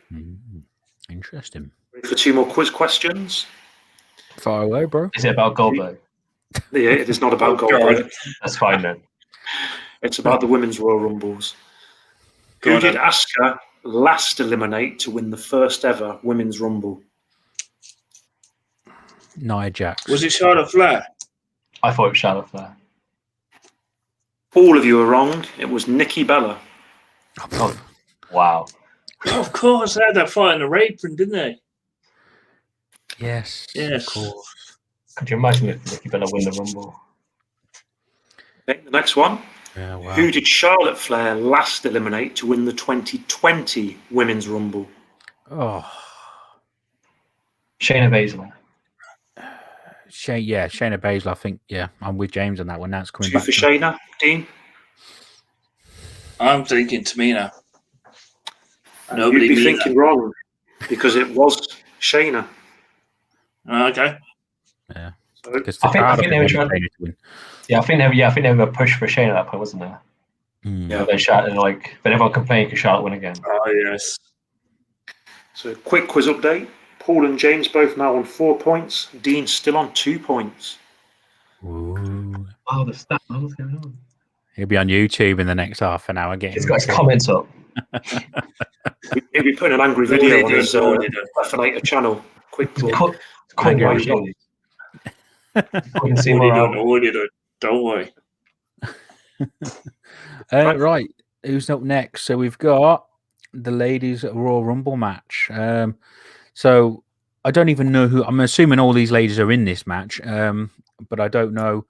Speaker 2: Interesting.
Speaker 1: Ready for 2 more quiz questions?
Speaker 2: Far away, bro.
Speaker 3: Is it about Goldberg?
Speaker 1: Yeah, it is not about
Speaker 4: Oh,
Speaker 1: Goldberg.
Speaker 4: God.
Speaker 3: That's fine then.
Speaker 1: It's about the Women's Royal Rumbles.
Speaker 4: Go
Speaker 1: Who
Speaker 4: on,
Speaker 1: did
Speaker 4: then.
Speaker 1: Asuka last eliminate to win the first ever Women's Rumble?
Speaker 2: Nia Jax.
Speaker 4: Was it Charlotte Flair?
Speaker 3: I thought it was Charlotte Flair.
Speaker 1: All of you are wrong. It was Nikki Bella.
Speaker 3: Oh, wow.
Speaker 4: Of course, they had that fight in the apron, didn't they?
Speaker 2: Yes.
Speaker 4: Yes.
Speaker 2: Of course.
Speaker 3: Could you imagine if Nikki Bella win the Rumble?
Speaker 1: Okay, the next one.
Speaker 2: Yeah, wow.
Speaker 1: Who did Charlotte Flair last eliminate to win the 2020 Women's Rumble?
Speaker 2: Oh.
Speaker 3: Shayna Baszler.
Speaker 2: Shayna Baszler, I think. Yeah, I'm with James on that one. Now it's coming
Speaker 1: 2
Speaker 2: back.
Speaker 1: for Shayna. Dean?
Speaker 4: I'm thinking Tamina.
Speaker 1: You'd
Speaker 4: Nobody
Speaker 1: be
Speaker 4: knew
Speaker 1: thinking wrong because it was Shayna.
Speaker 4: that. Okay.
Speaker 2: Yeah.
Speaker 1: So,
Speaker 2: Because
Speaker 3: I think they were trying.
Speaker 2: Shayna to win.
Speaker 3: Yeah, I think they were pushed for Shayna at that point, wasn't there?
Speaker 1: yeah.
Speaker 3: But then Charlotte, then everyone complained because Charlotte won again.
Speaker 4: Oh, yes.
Speaker 1: So quick quiz update. Paul and James both now on 4 points. Dean still on 2 points.
Speaker 2: Ooh.
Speaker 3: Oh, the stat. What's going on?
Speaker 2: He'll be on YouTube in the next half an hour getting.
Speaker 3: He's got his comments up.
Speaker 1: He'll be putting an angry video on his F8 channel. Quickly.
Speaker 3: Angry
Speaker 4: Don't worry.
Speaker 2: Right, who's up next? So we've got the ladies Royal Rumble match. So I don't even know who. I'm assuming all these ladies are in this match, but I don't know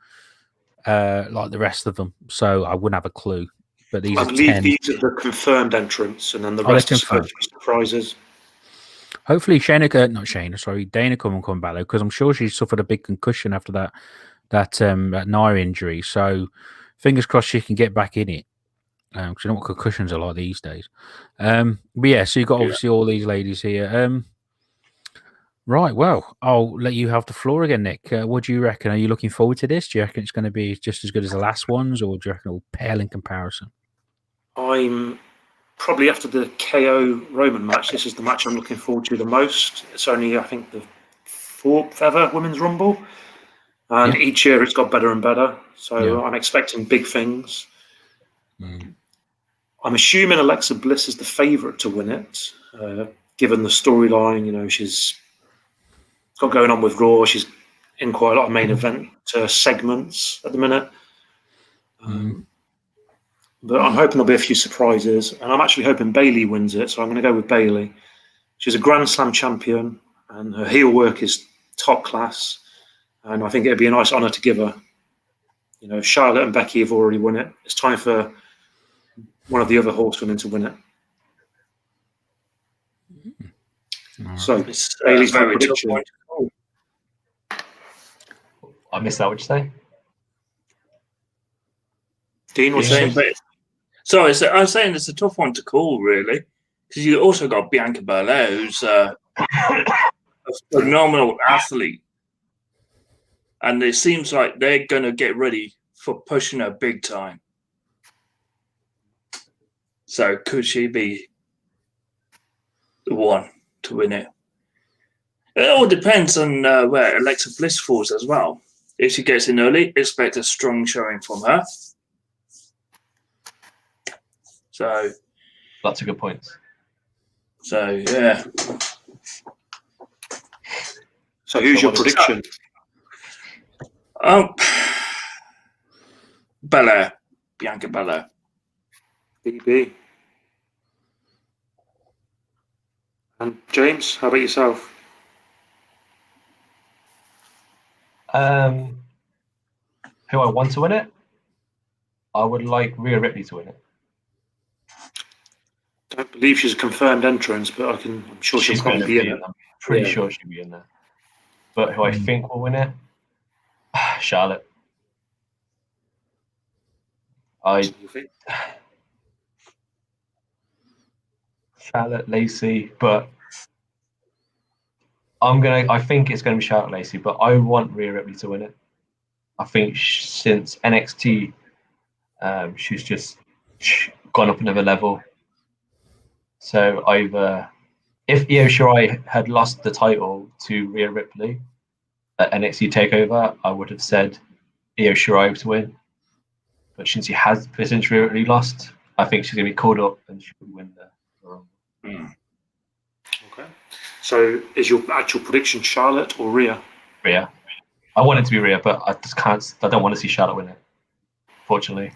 Speaker 2: like the rest of them, so I wouldn't have a clue. But these
Speaker 1: I
Speaker 2: are
Speaker 1: believe
Speaker 2: 10.
Speaker 1: These are the confirmed entrants, and then the rest are surprises.
Speaker 2: Hopefully, Dana come back though, because I'm sure she suffered a big concussion after that knee injury. So fingers crossed she can get back in it. Because you know what concussions are like these days. But yeah, so you've got obviously all these ladies here. Right, well, I'll let you have the floor again, Nick. What do you reckon? Are you looking forward to this? Do you reckon it's going to be just as good as the last ones, or do you reckon it'll pale in comparison?
Speaker 1: I'm probably, after the KO Roman match, this is the match I'm looking forward to the most. It's only, I think, the 4th ever Women's Rumble. And each year it's got better and better. So I'm expecting big things. I'm assuming Alexa Bliss is the favourite to win it, given the storyline. You know, she's got going on with Raw. She's in quite a lot of main event segments at the minute. But I'm hoping there'll be a few surprises. And I'm actually hoping Bayley wins it. So I'm going to go with Bayley. She's a Grand Slam champion, and her heel work is top class. And I think it'd be a nice honour to give her. You know, Charlotte and Becky have already won it. It's time for one of the other horsewomen to win it. So, Bayley's very prediction.
Speaker 3: I missed that. What you say?
Speaker 1: Dean, what's saying?
Speaker 4: Sorry, I was saying it's a tough one to call, really, because you also got Bianca Belair, who's a phenomenal athlete, and it seems like they're going to get ready for pushing her big time. So could she be the one to win it? It all depends on where Alexa Bliss falls as well. If she gets in early, expect a strong showing from her. So
Speaker 3: that's a good point.
Speaker 4: So yeah.
Speaker 1: So who's your prediction?
Speaker 4: Belair, Bianca Belair.
Speaker 1: BB. And James, how about yourself?
Speaker 3: Who I want to win it? I would like Rhea Ripley to win it.
Speaker 1: I don't believe she's a confirmed entrance, but I'm sure she'll probably be in it.
Speaker 3: I'm pretty sure she'll be in there. But who I think will win it? Charlotte. Charlotte, Lacey, but I think it's gonna be Charlotte, Lacey, but I want Rhea Ripley to win it. I think since NXT, she's just gone up another level. So either if Io Shirai had lost the title to Rhea Ripley at NXT Takeover, I would have said Io Shirai to win. But since Rhea Ripley lost, I think she's gonna be called up and she will win the Rumble.
Speaker 1: Okay. So is your actual prediction Charlotte or Rhea?
Speaker 3: Rhea. I want it to be Rhea, but I just can't. I don't want to see Charlotte win it. Fortunately.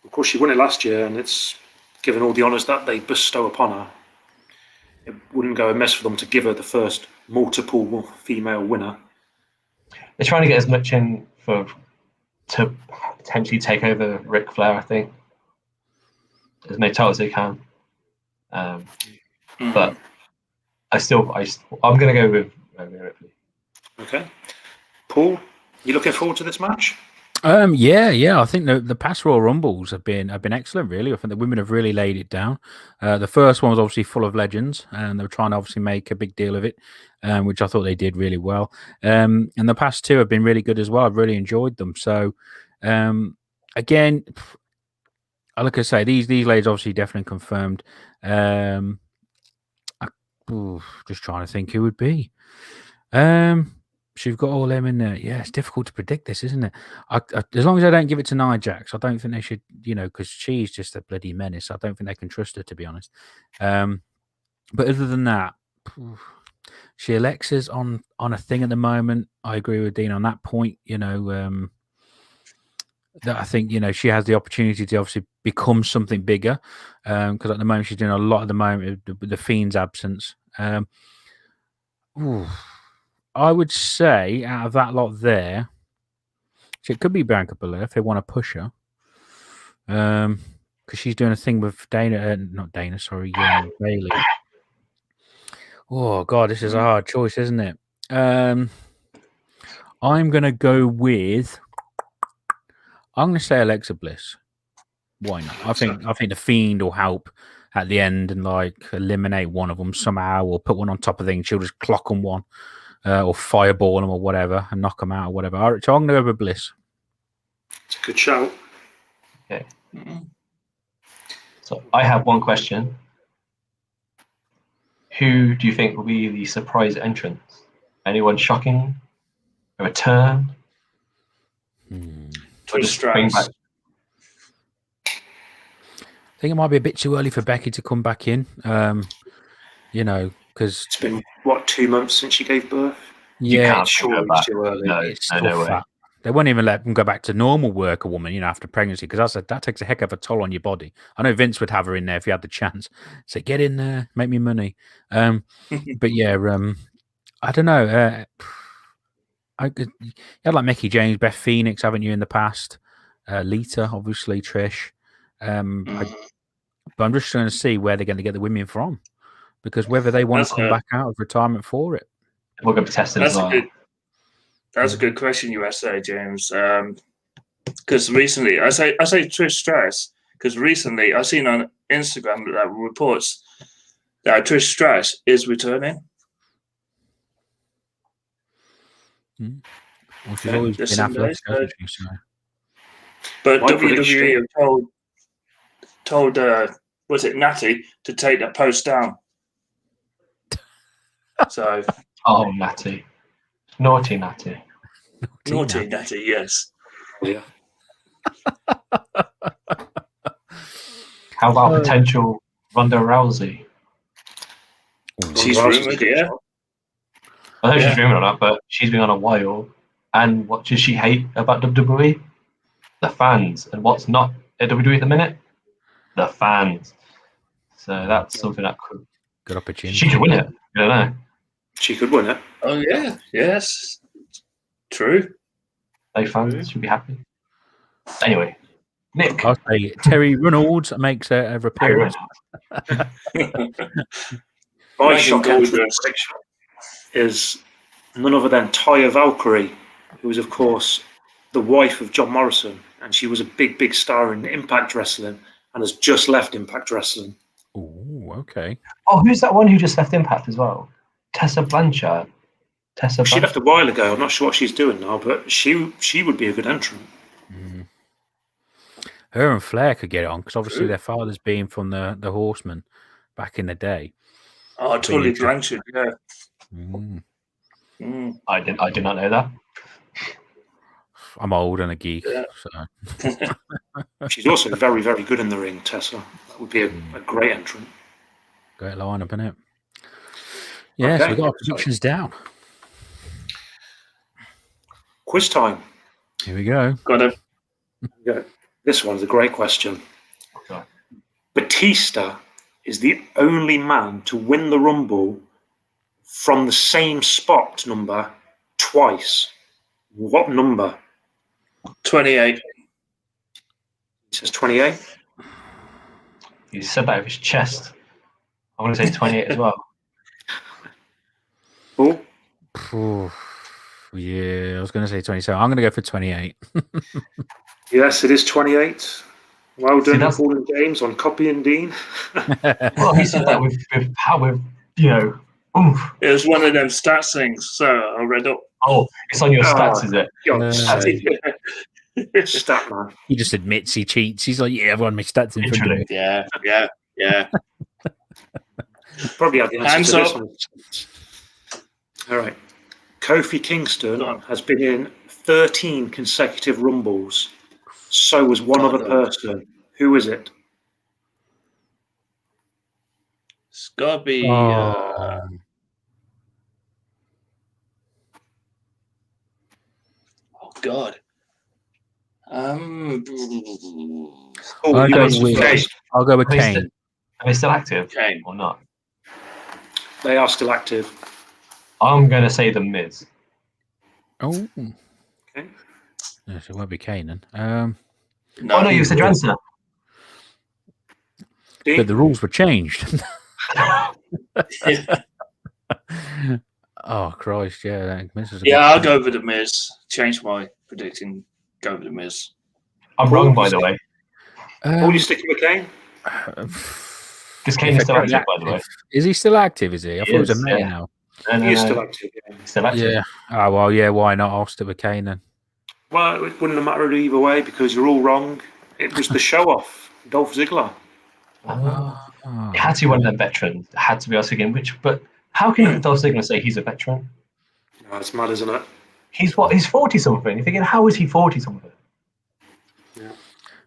Speaker 1: Of course, she won it last year, and it's given all the honours that they bestow upon her. It wouldn't go amiss for them to give her the first multiple female winner.
Speaker 3: They're trying to get as much in to potentially take over Ric Flair, I think. As many titles they can. But I'm going to go with Ripley.
Speaker 1: Okay. Paul, you looking forward to this match?
Speaker 2: Yeah. I think the past Royal Rumbles have been excellent. Really, I think the women have really laid it down. The first one was obviously full of legends, and they were trying to obviously make a big deal of it, which I thought they did really well. And the past two have been really good as well. I've really enjoyed them. So, again, like I say, these ladies obviously definitely confirmed. Just trying to think who would be. So you've got all them in there. Yeah, it's difficult to predict this, isn't it? As long as they don't give it to Nia Jax, I don't think they should, because she's just a bloody menace. I don't think they can trust her, to be honest. But other than that, she Alexa's on a thing at the moment. I agree with Dean on that point. That I think she has the opportunity to obviously become something bigger, because at the moment she's doing a lot at the moment with the Fiend's absence. I would say out of that lot there, so it could be Bianca Belair if they want to push her, because she's doing a thing with Bailey. Oh God, this is a hard choice, isn't it? I'm gonna go with. I'm going to say Alexa Bliss. Why not? I think the Fiend will help at the end and eliminate one of them somehow, or put one on top of the thing. She'll just clock them one, or fireball them or whatever, and knock them out or whatever. All right, so I'm going to go with Bliss.
Speaker 1: It's a good shout.
Speaker 3: Okay. So I have one question. Who do you think will be the surprise entrance? Anyone shocking? A return?
Speaker 4: Trish Stratus.
Speaker 2: I think it might be a bit too early for Becky to come back in. Because
Speaker 1: it's been 2 months since she gave birth.
Speaker 2: Yeah,
Speaker 1: it's too early.
Speaker 3: No,
Speaker 2: it's
Speaker 3: no way.
Speaker 2: They won't even let them go back to normal work, a woman, after pregnancy, because that takes a heck of a toll on your body. I know Vince would have her in there if he had the chance. Say, get in there, make me money. But yeah, I don't know. You had like Mickey James, Beth Phoenix, haven't you, in the past? Lita, obviously, Trish. But I'm just trying to see where they're going to get the women from, because whether they want to come back out of retirement for it.
Speaker 3: We're going to be tested as well.
Speaker 4: That's a good question you asked there, James. Because recently, I say Trish Stratus, because recently I seen on Instagram that reports that Trish Stratus is returning.
Speaker 2: Well, she's always been athletic, hasn't she? So.
Speaker 4: But WWE have told was it Natty to take that post down? So.
Speaker 3: Oh, Natty. Naughty Natty.
Speaker 4: Naughty Natty, yes.
Speaker 1: Yeah.
Speaker 3: How about potential Ronda Rousey?
Speaker 4: She's rumoured, yeah.
Speaker 3: I know she's rumoured on that, but she's been on a while. And what does she hate about WWE? The fans. And what's not at WWE at the minute? The fans. So that's something that could...
Speaker 2: Good opportunity.
Speaker 3: She could win it. I don't know.
Speaker 1: She could win it.
Speaker 4: Oh, yeah. Yes. True.
Speaker 3: They fans should be happy. Anyway, Nick.
Speaker 2: I'll say Terry Reynolds makes a appearance.
Speaker 1: My shock prediction is none other than Taya Valkyrie, who is, of course, the wife of John Morrison, and she was a big star in Impact Wrestling and has just left Impact Wrestling.
Speaker 2: Oh, okay.
Speaker 3: Oh, who's that one who just left Impact as well? Tessa Blanchard.
Speaker 1: She left a while ago. I'm not sure what she's doing now, but she would be a good entrant.
Speaker 2: Her and Flair could get it on, because obviously their father's been from the Horsemen back in the day.
Speaker 4: Oh, totally Blanchard, yeah.
Speaker 3: I did not know that.
Speaker 2: I'm old and a geek.
Speaker 4: Yeah.
Speaker 2: So.
Speaker 1: She's also very, very good in the ring, Tessa. That would be a great entrant.
Speaker 2: Great lineup, isn't it? Yeah, so we got our predictions down.
Speaker 1: Quiz time.
Speaker 2: Here we go.
Speaker 4: Got it.
Speaker 1: This one's a great question.
Speaker 3: Okay.
Speaker 1: Batista is the only man to win the Rumble from the same spot number twice. What number?
Speaker 4: 28.
Speaker 1: It says 28.
Speaker 3: He said that with his chest. I want to say 28 as well.
Speaker 1: Oh.
Speaker 2: Yeah, I was going to say 27. I'm going to go for 28.
Speaker 1: Yes, it is 28. Well done,
Speaker 3: that's...
Speaker 1: Paul and James, on copying Dean.
Speaker 3: Well, he said that with power, oomph.
Speaker 4: It was one of them stats things, so I read up.
Speaker 3: Oh, it's on your stats, is it?
Speaker 1: Stat man.
Speaker 2: He just admits he cheats. He's like, yeah, I've run my stats in front of me.
Speaker 4: Yeah.
Speaker 1: Probably have the answer to this one. All right. Kofi Kingston has been in 13 consecutive Rumbles. So was one other person. Who is it?
Speaker 4: It's gotta be. Oh God.
Speaker 1: Oh,
Speaker 2: I'll
Speaker 1: you
Speaker 2: go
Speaker 1: answered
Speaker 2: with
Speaker 1: first.
Speaker 2: I'll go with
Speaker 3: Are they
Speaker 2: Kane.
Speaker 3: still- Are they still active
Speaker 4: Kane.
Speaker 3: or not?
Speaker 1: They are still active.
Speaker 3: I'm going to say the Miz.
Speaker 2: Oh,
Speaker 1: Okay.
Speaker 2: yes, it won't be Kane then.
Speaker 3: Oh no, you said Johnson.
Speaker 2: But the rules were changed. Oh Christ! Yeah, Miz is a
Speaker 4: Yeah,
Speaker 2: good
Speaker 4: I'll
Speaker 2: shout.
Speaker 4: go with the Miz. Change my prediction. Go with the Miz.
Speaker 3: I'm wrong, by the way.
Speaker 1: Paul, you sticking with Kane?
Speaker 3: Because Kane is still active, by the way.
Speaker 2: Is he still active? Is he? I thought it was a
Speaker 3: is,
Speaker 2: mate
Speaker 3: yeah.
Speaker 2: now.
Speaker 3: No,
Speaker 1: He is still active. Yeah.
Speaker 3: He's still active.
Speaker 2: Yeah. Oh well, yeah. Why not? I'll stick with Kane then.
Speaker 1: Well, it wouldn't have mattered either way because you're all wrong. It was the show-off, Dolph Ziggler.
Speaker 3: It had to be one of them veterans. It had to be us again. But how can Dolph Ziggler say he's a veteran?
Speaker 1: No, it's mad, isn't it?
Speaker 3: He's what? He's 40 something. You're thinking, how is he 40 something?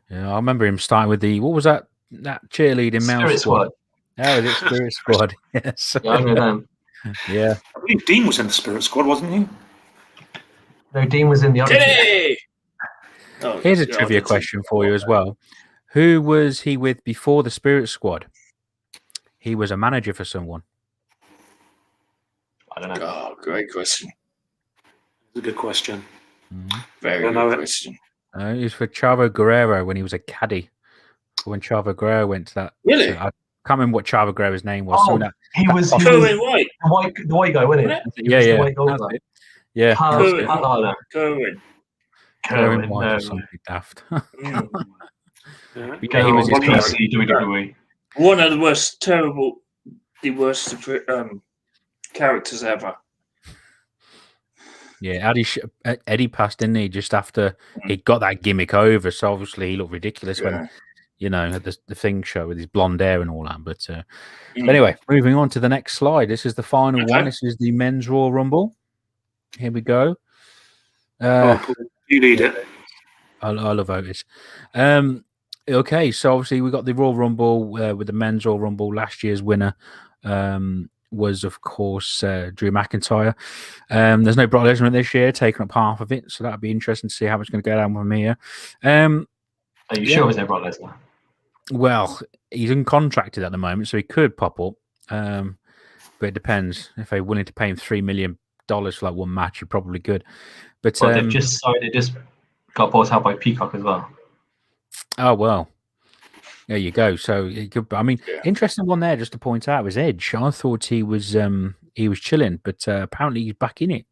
Speaker 2: Yeah, I remember him starting with the what was that cheerleading mouse
Speaker 3: Spirit Squad.
Speaker 2: Oh, is it Spirit Squad? Yes.
Speaker 3: Yeah, I know them.
Speaker 2: Yeah.
Speaker 1: I believe Dean was in the Spirit Squad, wasn't he?
Speaker 3: No, Dean was in the other.
Speaker 4: Kenny! Oh,
Speaker 2: Here's a
Speaker 4: yeah,
Speaker 2: trivia question for you as well. Who was he with before the Spirit Squad? He was a manager for someone.
Speaker 3: I don't know.
Speaker 4: Oh, great question.
Speaker 1: It's a good question.
Speaker 4: Very good question.
Speaker 2: He was for Chavo Guerrero when he was a caddy. When Chavo Guerrero went to that.
Speaker 4: Really?
Speaker 2: I can't remember what Chavo Guerrero's name was.
Speaker 3: Oh, he was
Speaker 4: Kerwin White.
Speaker 3: the white guy, wasn't he?
Speaker 2: Yeah,
Speaker 3: The
Speaker 2: yeah.
Speaker 3: white
Speaker 2: That's
Speaker 3: guy.
Speaker 2: it. Yeah.
Speaker 4: Kerwin.
Speaker 2: Kerwin White
Speaker 3: no.
Speaker 2: or something daft.
Speaker 1: Yeah.
Speaker 2: Yeah, he was his
Speaker 3: PC WWE.
Speaker 4: One of the worst characters ever.
Speaker 2: Yeah, Eddie passed, didn't he? Just after he got that gimmick over, so obviously he looked ridiculous when, at the thing show with his blonde hair and all that. But anyway, moving on to the next slide. This is the final one. This is the Men's Royal Rumble. Here we go.
Speaker 1: Paul, you lead it.
Speaker 2: I love Otis. Okay, so obviously we got the Royal Rumble with the Men's Royal Rumble. Last year's winner was, of course, Drew McIntyre. There's no Brock Lesnar this year, taking up half of it, so that'd be interesting to see how it's going to go down from here.
Speaker 3: Are you sure there's no Brock Lesnar?
Speaker 2: Well, he's uncontracted at the moment, so he could pop up, but it depends. If they're willing to pay him $3 million for like one match, he probably could. But
Speaker 3: they've just got bought out by Peacock as well.
Speaker 2: Oh well. There you go. So it could, interesting one there just to point out was Edge. I thought he was chilling, but apparently he's back in it.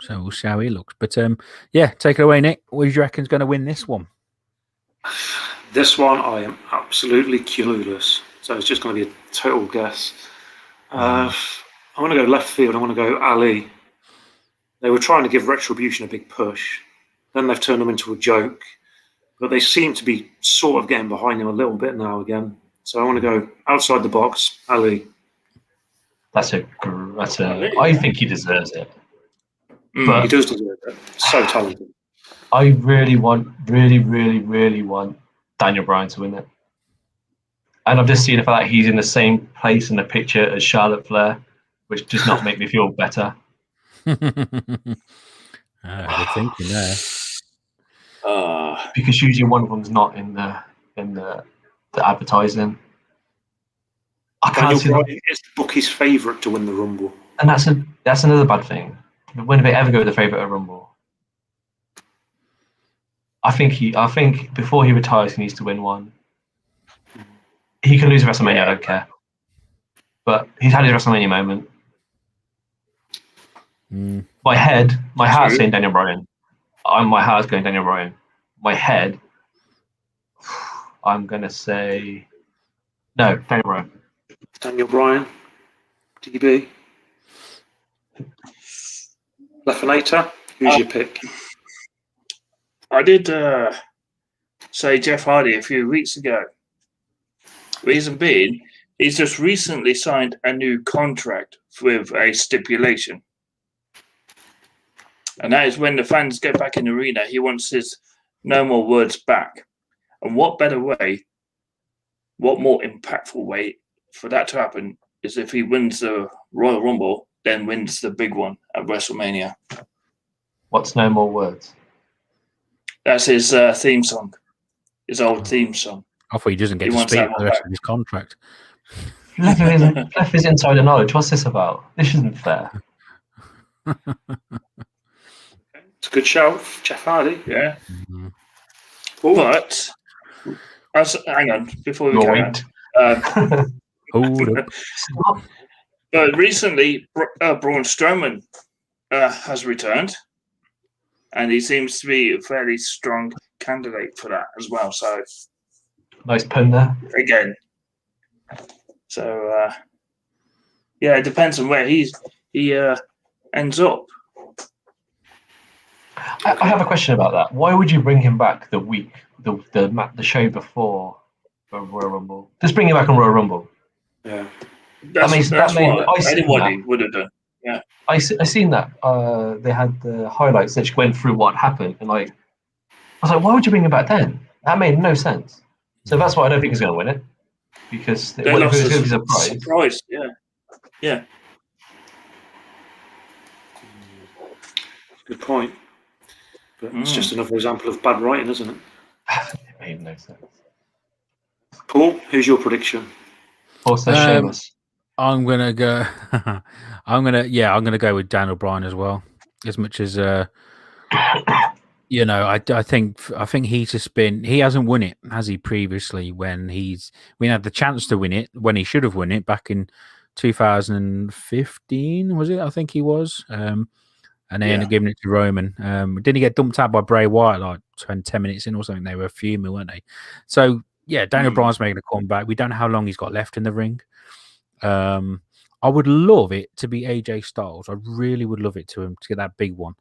Speaker 2: So we'll see how he looks. But take it away, Nick. What do you reckon's going to win this one?
Speaker 1: This one I am absolutely clueless. So it's just going to be a total guess. I want to go left field. I want to go Ali. They were trying to give Retribution a big push. Then they've turned them into a joke. But they seem to be sort of getting behind him a little bit now again. So I want to go outside the box, Ali.
Speaker 3: I think he deserves it. But
Speaker 1: he does deserve it. So talented.
Speaker 3: I really want Daniel Bryan to win it. And I've just seen the fact that he's in the same place in the picture as Charlotte Flair, which does not make me feel better.
Speaker 2: Good thinking there.
Speaker 3: Because usually one of them's not in the advertising.
Speaker 1: Daniel Bryan is the bookie's favourite to win the Rumble,
Speaker 3: and that's another bad thing. When do they ever go with the favourite at Rumble? I think before he retires, he needs to win one. He can lose WrestleMania. I don't care, but he's had his WrestleMania moment. My heart's saying Daniel Bryan. My heart's going Daniel Bryan. My head, I'm going to say no, Daniel Bryan.
Speaker 1: Daniel Bryan, DB. Lefinator, who's your pick?
Speaker 4: I did say Jeff Hardy a few weeks ago. Reason being, he's just recently signed a new contract with a stipulation. And that is when the fans get back in the arena, he wants his no more words back. And what better way, what more impactful way for that to happen is if he wins the Royal Rumble, then wins the big one at WrestleMania.
Speaker 3: What's No More Words?
Speaker 4: That's his theme song, his old theme song.
Speaker 2: I thought he doesn't get
Speaker 4: He
Speaker 2: to
Speaker 4: wants
Speaker 2: speak
Speaker 4: that
Speaker 2: for the
Speaker 4: one
Speaker 2: rest
Speaker 4: back.
Speaker 2: of his contract.
Speaker 3: Fleffers insider knowledge. What's this about? This isn't fair.
Speaker 1: It's a good shout, Jeff Hardy.
Speaker 4: Yeah.
Speaker 2: Mhm.
Speaker 1: Paul?
Speaker 4: But, hang on, before we
Speaker 3: Your
Speaker 4: carry on.
Speaker 3: weight.
Speaker 2: Hold up.
Speaker 3: Stop.
Speaker 4: But recently, Braun Strowman has returned, and he seems to be a fairly strong candidate for that as well. So
Speaker 3: Nice pun there.
Speaker 4: again, yeah, it depends on where he ends up.
Speaker 3: I have a question about that. Why would you bring him back the show before Royal Rumble? Just bring him back on Royal Rumble.
Speaker 1: Yeah.
Speaker 4: That's what anybody would have done.
Speaker 3: I seen that. They had the highlights that went through what happened, and I was like, why would you bring him back then? That made no sense. So that's why I don't think he's going to win it, because
Speaker 4: They
Speaker 3: what if
Speaker 4: lost
Speaker 3: it was going to
Speaker 4: a
Speaker 3: be a surprise?
Speaker 4: surprise. Yeah.
Speaker 1: Good point. But it's just another example of bad writing, isn't it?
Speaker 3: It made no sense.
Speaker 1: Paul, who's your prediction?
Speaker 3: Also, Sheamus.
Speaker 2: I'm gonna go. I'm gonna go with Daniel Bryan as well. As much as I think he's just been. He hasn't won it, has he? Previously, when he had the chance to win it, when he should have won it back in 2015, was it? I think he was. And they ended up giving it to Roman. Didn't he get dumped out by Bray Wyatt like 10 minutes in or something? They were fuming, weren't they? So yeah, Daniel Bryan's making a comeback. We don't know how long he's got left in the ring. I would love it to be AJ Styles. I really would love it to get that big one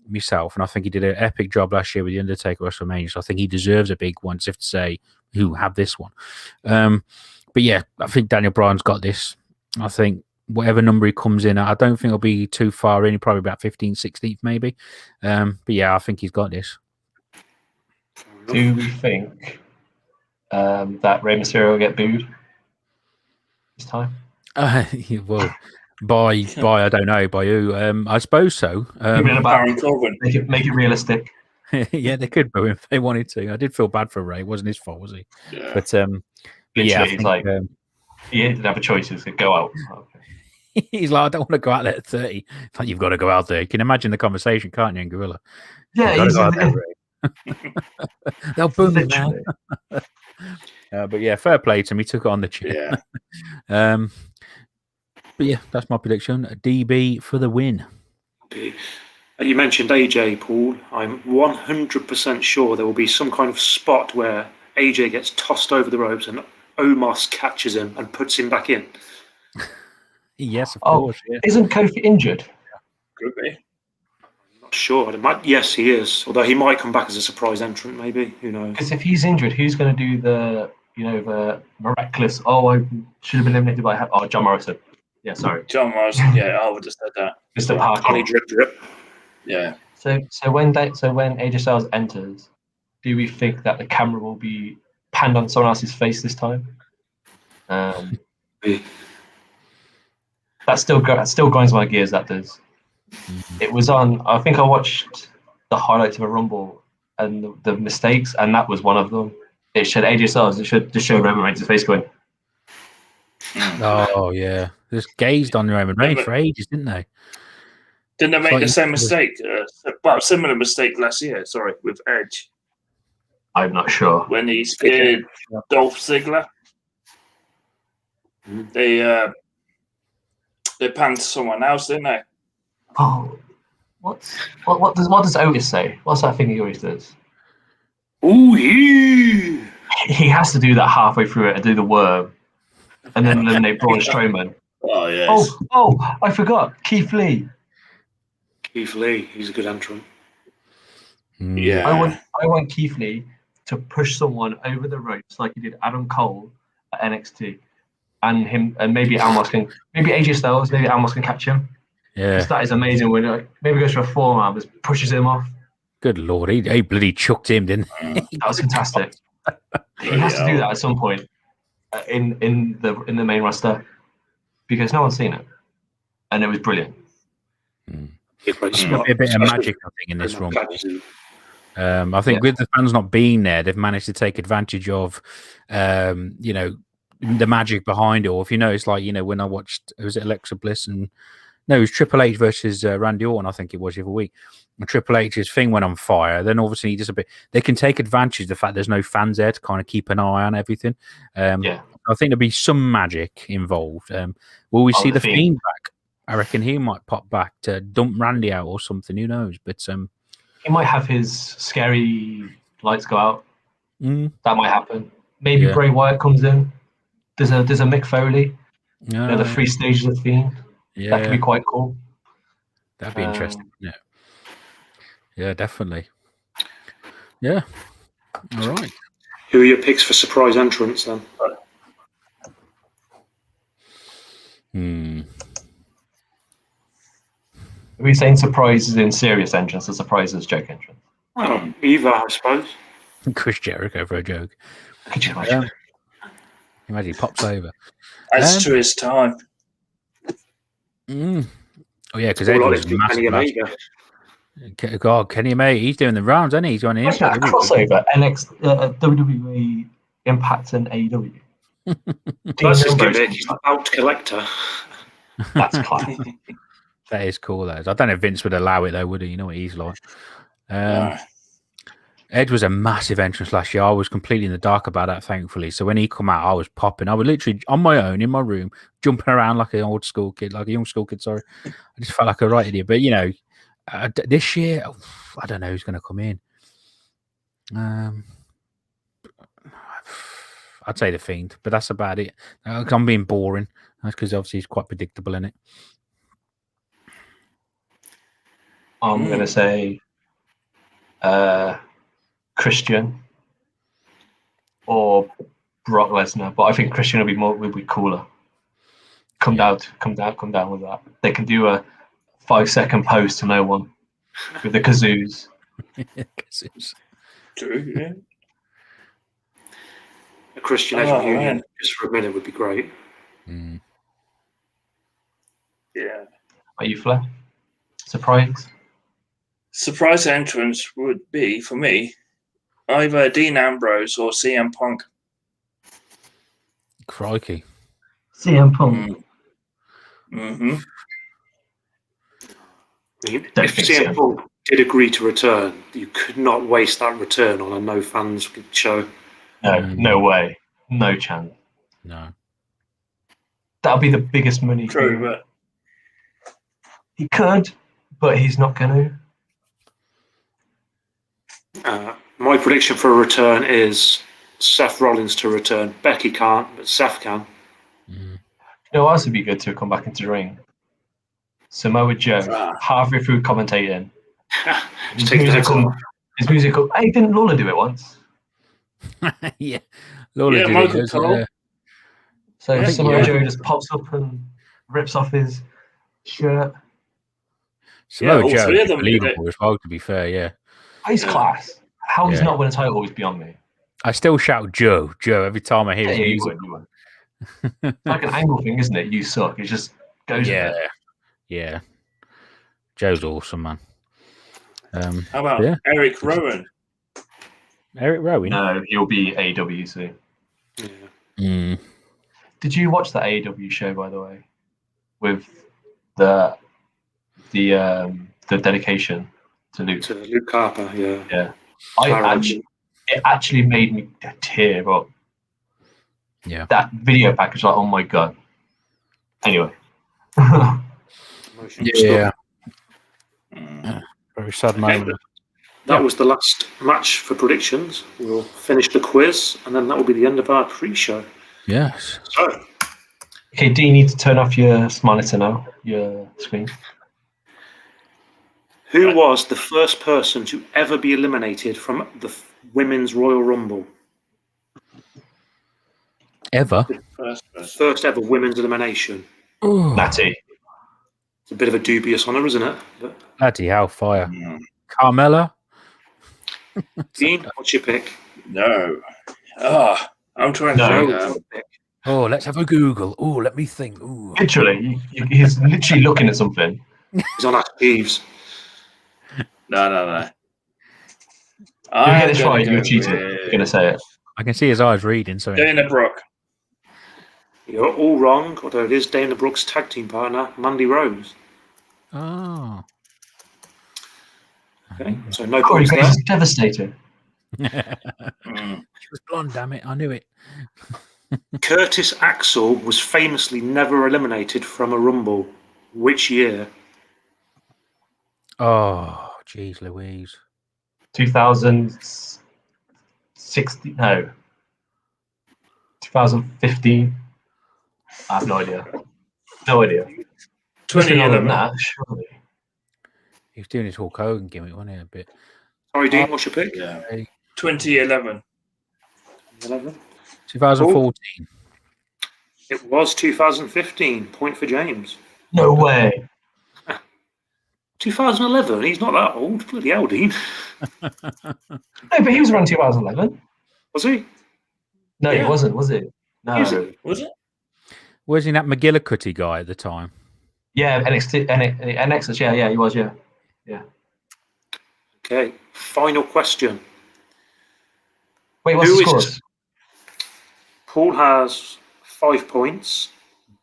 Speaker 2: myself. And I think he did an epic job last year with The Undertaker at WrestleMania. So I think he deserves a big one, as if to say, who have this one. But yeah, I think Daniel Bryan's got this. I think whatever number he comes in at, I don't think it'll be too far in, probably about 15th, 16th maybe. But yeah, I think he's got this.
Speaker 3: Do we think that Rey Mysterio will get booed this time?
Speaker 2: Well, by I don't know, by who? I suppose so.
Speaker 4: Baron Corbin.
Speaker 3: Make it realistic.
Speaker 2: Yeah, they could boo him if they wanted to. I did feel bad for Ray. It wasn't his fault, was he?
Speaker 4: Yeah.
Speaker 2: But
Speaker 3: Literally,
Speaker 2: I
Speaker 3: he's
Speaker 2: think,
Speaker 3: like, he didn't have a choice. He said, go out. Okay.
Speaker 2: he's like, I don't want to go out there at 30. It's like, you've got to go out there. You can imagine the conversation, can't you, in Gorilla?
Speaker 3: Yeah,
Speaker 2: You've got to go out there, Ray. They'll boo me now. But yeah, fair play to him. He took it on the chin.
Speaker 4: Yeah.
Speaker 2: But yeah, that's my prediction. DB for the win.
Speaker 1: You mentioned AJ, Paul. I'm 100% sure there will be some kind of spot where AJ gets tossed over the ropes and Omos catches him and puts him back in.
Speaker 2: Yes, of course. Yeah.
Speaker 3: Isn't Kofi injured?
Speaker 4: Could be.
Speaker 1: I'm not sure. Yes, he is. Although he might come back as a surprise entrant, maybe. Who knows?
Speaker 3: Because if he's injured, who's going to do the miraculous? Oh, I should have been eliminated by John Morrison. Yeah, sorry.
Speaker 4: John Morrison. Yeah, I would have said that.
Speaker 3: Mr. Parker.
Speaker 1: Connie Drip.
Speaker 4: Yeah.
Speaker 3: So when AJ Styles enters, do we think that the camera will be panned on someone else's face this time? That still grinds my gears. That does. It was on. I think I watched the highlights of a Rumble and the mistakes, and that was one of them. It showed AJ Styles. It should just show Roman Reigns' face going.
Speaker 2: Oh yeah, just gazed on Roman Reigns for ages, didn't they?
Speaker 4: Didn't they make the same mistake? Similar mistake last year. Sorry, with Edge
Speaker 3: I'm not sure.
Speaker 4: when he scared Dolph Ziggler. They panned someone else, didn't they?
Speaker 3: Oh, what does Otis say? What's that thing he always does?
Speaker 1: Oh yeah.
Speaker 3: He has to do that halfway through it and do the worm, and then eliminate Braun Strowman.
Speaker 4: Oh yes.
Speaker 3: Oh! I forgot Keith Lee.
Speaker 1: Keith Lee, he's a good entrant.
Speaker 4: Yeah.
Speaker 3: I want Keith Lee to push someone over the ropes like he did Adam Cole at NXT, and maybe AJ Styles, maybe Almos can catch him.
Speaker 2: Yeah.
Speaker 3: That is amazing when maybe goes for a forearm, just pushes him off.
Speaker 2: Good Lord. He bloody chucked him, didn't he?
Speaker 3: That was fantastic. He has to do that at some point in the main roster because no one's seen it, and it was brilliant.
Speaker 2: There's a bit of magic, I think, in this run. I think with the fans not being there, they've managed to take advantage of, the magic behind it. Or if you notice, like, when I watched, was it Alexa Bliss and no, it was Triple H versus Randy Orton, I think it was the other week. And Triple H's thing went on fire. Then obviously they can take advantage of the fact there's no fans there to kind of keep an eye on everything. I think there'll be some magic involved. Will we see the Fiend back? I reckon he might pop back to dump Randy out or something. Who knows? But
Speaker 3: he might have his scary lights go out. That might happen. Maybe Bray Wyatt comes in. There's a Mick Foley. The 3 stages of the Fiend. Yeah, that could be quite cool.
Speaker 2: That'd be interesting. Yeah, definitely. Yeah. All right.
Speaker 1: Who are your picks for surprise entrance then?
Speaker 3: Are we saying surprises in serious entrance or surprises joke entrance?
Speaker 1: Well, either, I suppose.
Speaker 2: Chris Jericho for a joke.
Speaker 3: Could you imagine?
Speaker 2: Imagine he pops over.
Speaker 4: As to his time.
Speaker 2: Oh yeah, because Ed was massive. God, Kenny May, he's doing the rounds, isn't he? He's on Impact.
Speaker 3: Crossover, WWE, Impact, and AEW.
Speaker 1: That's his gimmick. He's the out collector.
Speaker 3: That's class.
Speaker 2: That is cool. That is. I don't know if Vince would allow it though, would he? You know what he's like. Edge was a massive entrance last year. I was completely in the dark about that, thankfully. So when he come out, I was popping. I was literally on my own in my room, jumping around like an old school kid, like a young school kid. Sorry, I just felt like a right idiot. But this year, I don't know who's going to come in. I'd say the Fiend, but that's about it. I'm being boring. That's because obviously he's quite predictable in it.
Speaker 3: I'm going to say Christian or Brock Lesnar, but I think Christian will be cooler. Come down with that. They can do a 5-second post to no one with the kazoos.
Speaker 4: True, yeah.
Speaker 1: A Christian Edge reunion just for a minute would be great.
Speaker 4: Yeah.
Speaker 3: Are you Flair?
Speaker 4: Surprise entrance would be, for me, either Dean Ambrose or CM Punk.
Speaker 2: Crikey.
Speaker 3: CM Punk.
Speaker 1: If CM Punk did agree to return, you could not waste that return on a no fans show.
Speaker 3: No way. No chance.
Speaker 2: No.
Speaker 3: That'll be the biggest money.
Speaker 4: True, but
Speaker 3: he could, but he's not going
Speaker 1: to. My prediction for a return is Seth Rollins to return. Becky can't, but Seth can.
Speaker 3: You know what else would be good to come back into the ring? Samoa Joe, halfway through commentating. His musical. Hey, didn't Lawler do it once?
Speaker 2: Yeah. Lawler did it.
Speaker 3: So Samoa Joe just pops up and rips off his shirt.
Speaker 2: Samoa Joe is unbelievable as well, to be fair, yeah.
Speaker 3: He's class. How he's not win a title is beyond me.
Speaker 2: I still shout Joe every time I hear his music.
Speaker 3: You would. It's like an angle thing, isn't it? You suck. It just goes with it.
Speaker 2: Yeah. Joe's awesome, man.
Speaker 4: How about Eric Rowan?
Speaker 2: Eric Rowan?
Speaker 3: No, he'll be AEW soon.
Speaker 2: Yeah.
Speaker 3: Did you watch that AEW show, by the way, with the dedication to Luke?
Speaker 1: To Luke Harper, yeah.
Speaker 3: Yeah. It actually made me tear up.
Speaker 2: Yeah.
Speaker 3: That video package, like, oh my god. Anyway.
Speaker 2: Yeah. Very sad moment.
Speaker 1: That was the last match for predictions. We'll finish the quiz, and then that will be the end of our pre-show.
Speaker 2: Yes.
Speaker 1: So.
Speaker 3: Okay, do you need to turn off your monitor now? Your screen?
Speaker 1: Who was the first person to ever be eliminated from the Women's Royal Rumble?
Speaker 2: Ever?
Speaker 1: First ever women's elimination.
Speaker 3: Natty.
Speaker 1: It's a bit of a dubious honour, isn't it? But,
Speaker 2: Bloody hellfire.
Speaker 4: Mm,
Speaker 2: Carmella?
Speaker 1: Dean, what's your pick?
Speaker 4: no. I'm trying to
Speaker 3: No.
Speaker 4: think.
Speaker 2: Oh, let's have a Google. Oh, let me think. Ooh.
Speaker 3: Literally, he's literally looking at something.
Speaker 1: He's on Ask Jeeves.
Speaker 4: No.
Speaker 3: If you get this
Speaker 4: I'm
Speaker 3: right,
Speaker 4: gonna
Speaker 3: you're
Speaker 4: go
Speaker 3: cheating.
Speaker 4: with
Speaker 3: You're going to say it.
Speaker 2: I can see his eyes reading. So
Speaker 4: Dana Brooke.
Speaker 1: You're all wrong, although it is Dana Brooke's tag team partner, Mandy Rose.
Speaker 2: Oh.
Speaker 1: Okay, so no
Speaker 3: Corey
Speaker 1: points there.
Speaker 3: Grace is devastated.
Speaker 4: Mm.
Speaker 2: She was blonde, damn it. I knew it.
Speaker 1: Curtis Axel was famously never eliminated from a Rumble. Which year?
Speaker 2: Oh, jeez Louise.
Speaker 3: 2016. No. 2015. I have no idea. No idea.
Speaker 4: 2011.
Speaker 3: That, surely.
Speaker 2: He was doing his Hulk Hogan gimmick, wasn't he, a bit?
Speaker 1: Sorry, Dean, what's your pick?
Speaker 4: Yeah. 2011.
Speaker 1: 11.
Speaker 2: 2014.
Speaker 1: It was 2015. Point for James.
Speaker 3: No way.
Speaker 1: 2011? He's not that old. Bloody hell, Dean.
Speaker 3: No, but he was around 2011.
Speaker 1: Was he?
Speaker 3: No,
Speaker 4: Yeah.
Speaker 3: he wasn't, was it? No.
Speaker 1: Is it?
Speaker 4: Was it?
Speaker 2: Wasn't he that McGillicuddy guy at the time?
Speaker 3: Yeah, NXT, yeah, he was, yeah.
Speaker 1: Okay, final question.
Speaker 3: Wait, what's
Speaker 1: Who
Speaker 3: the
Speaker 1: is-
Speaker 3: scores?
Speaker 1: Paul has 5 points,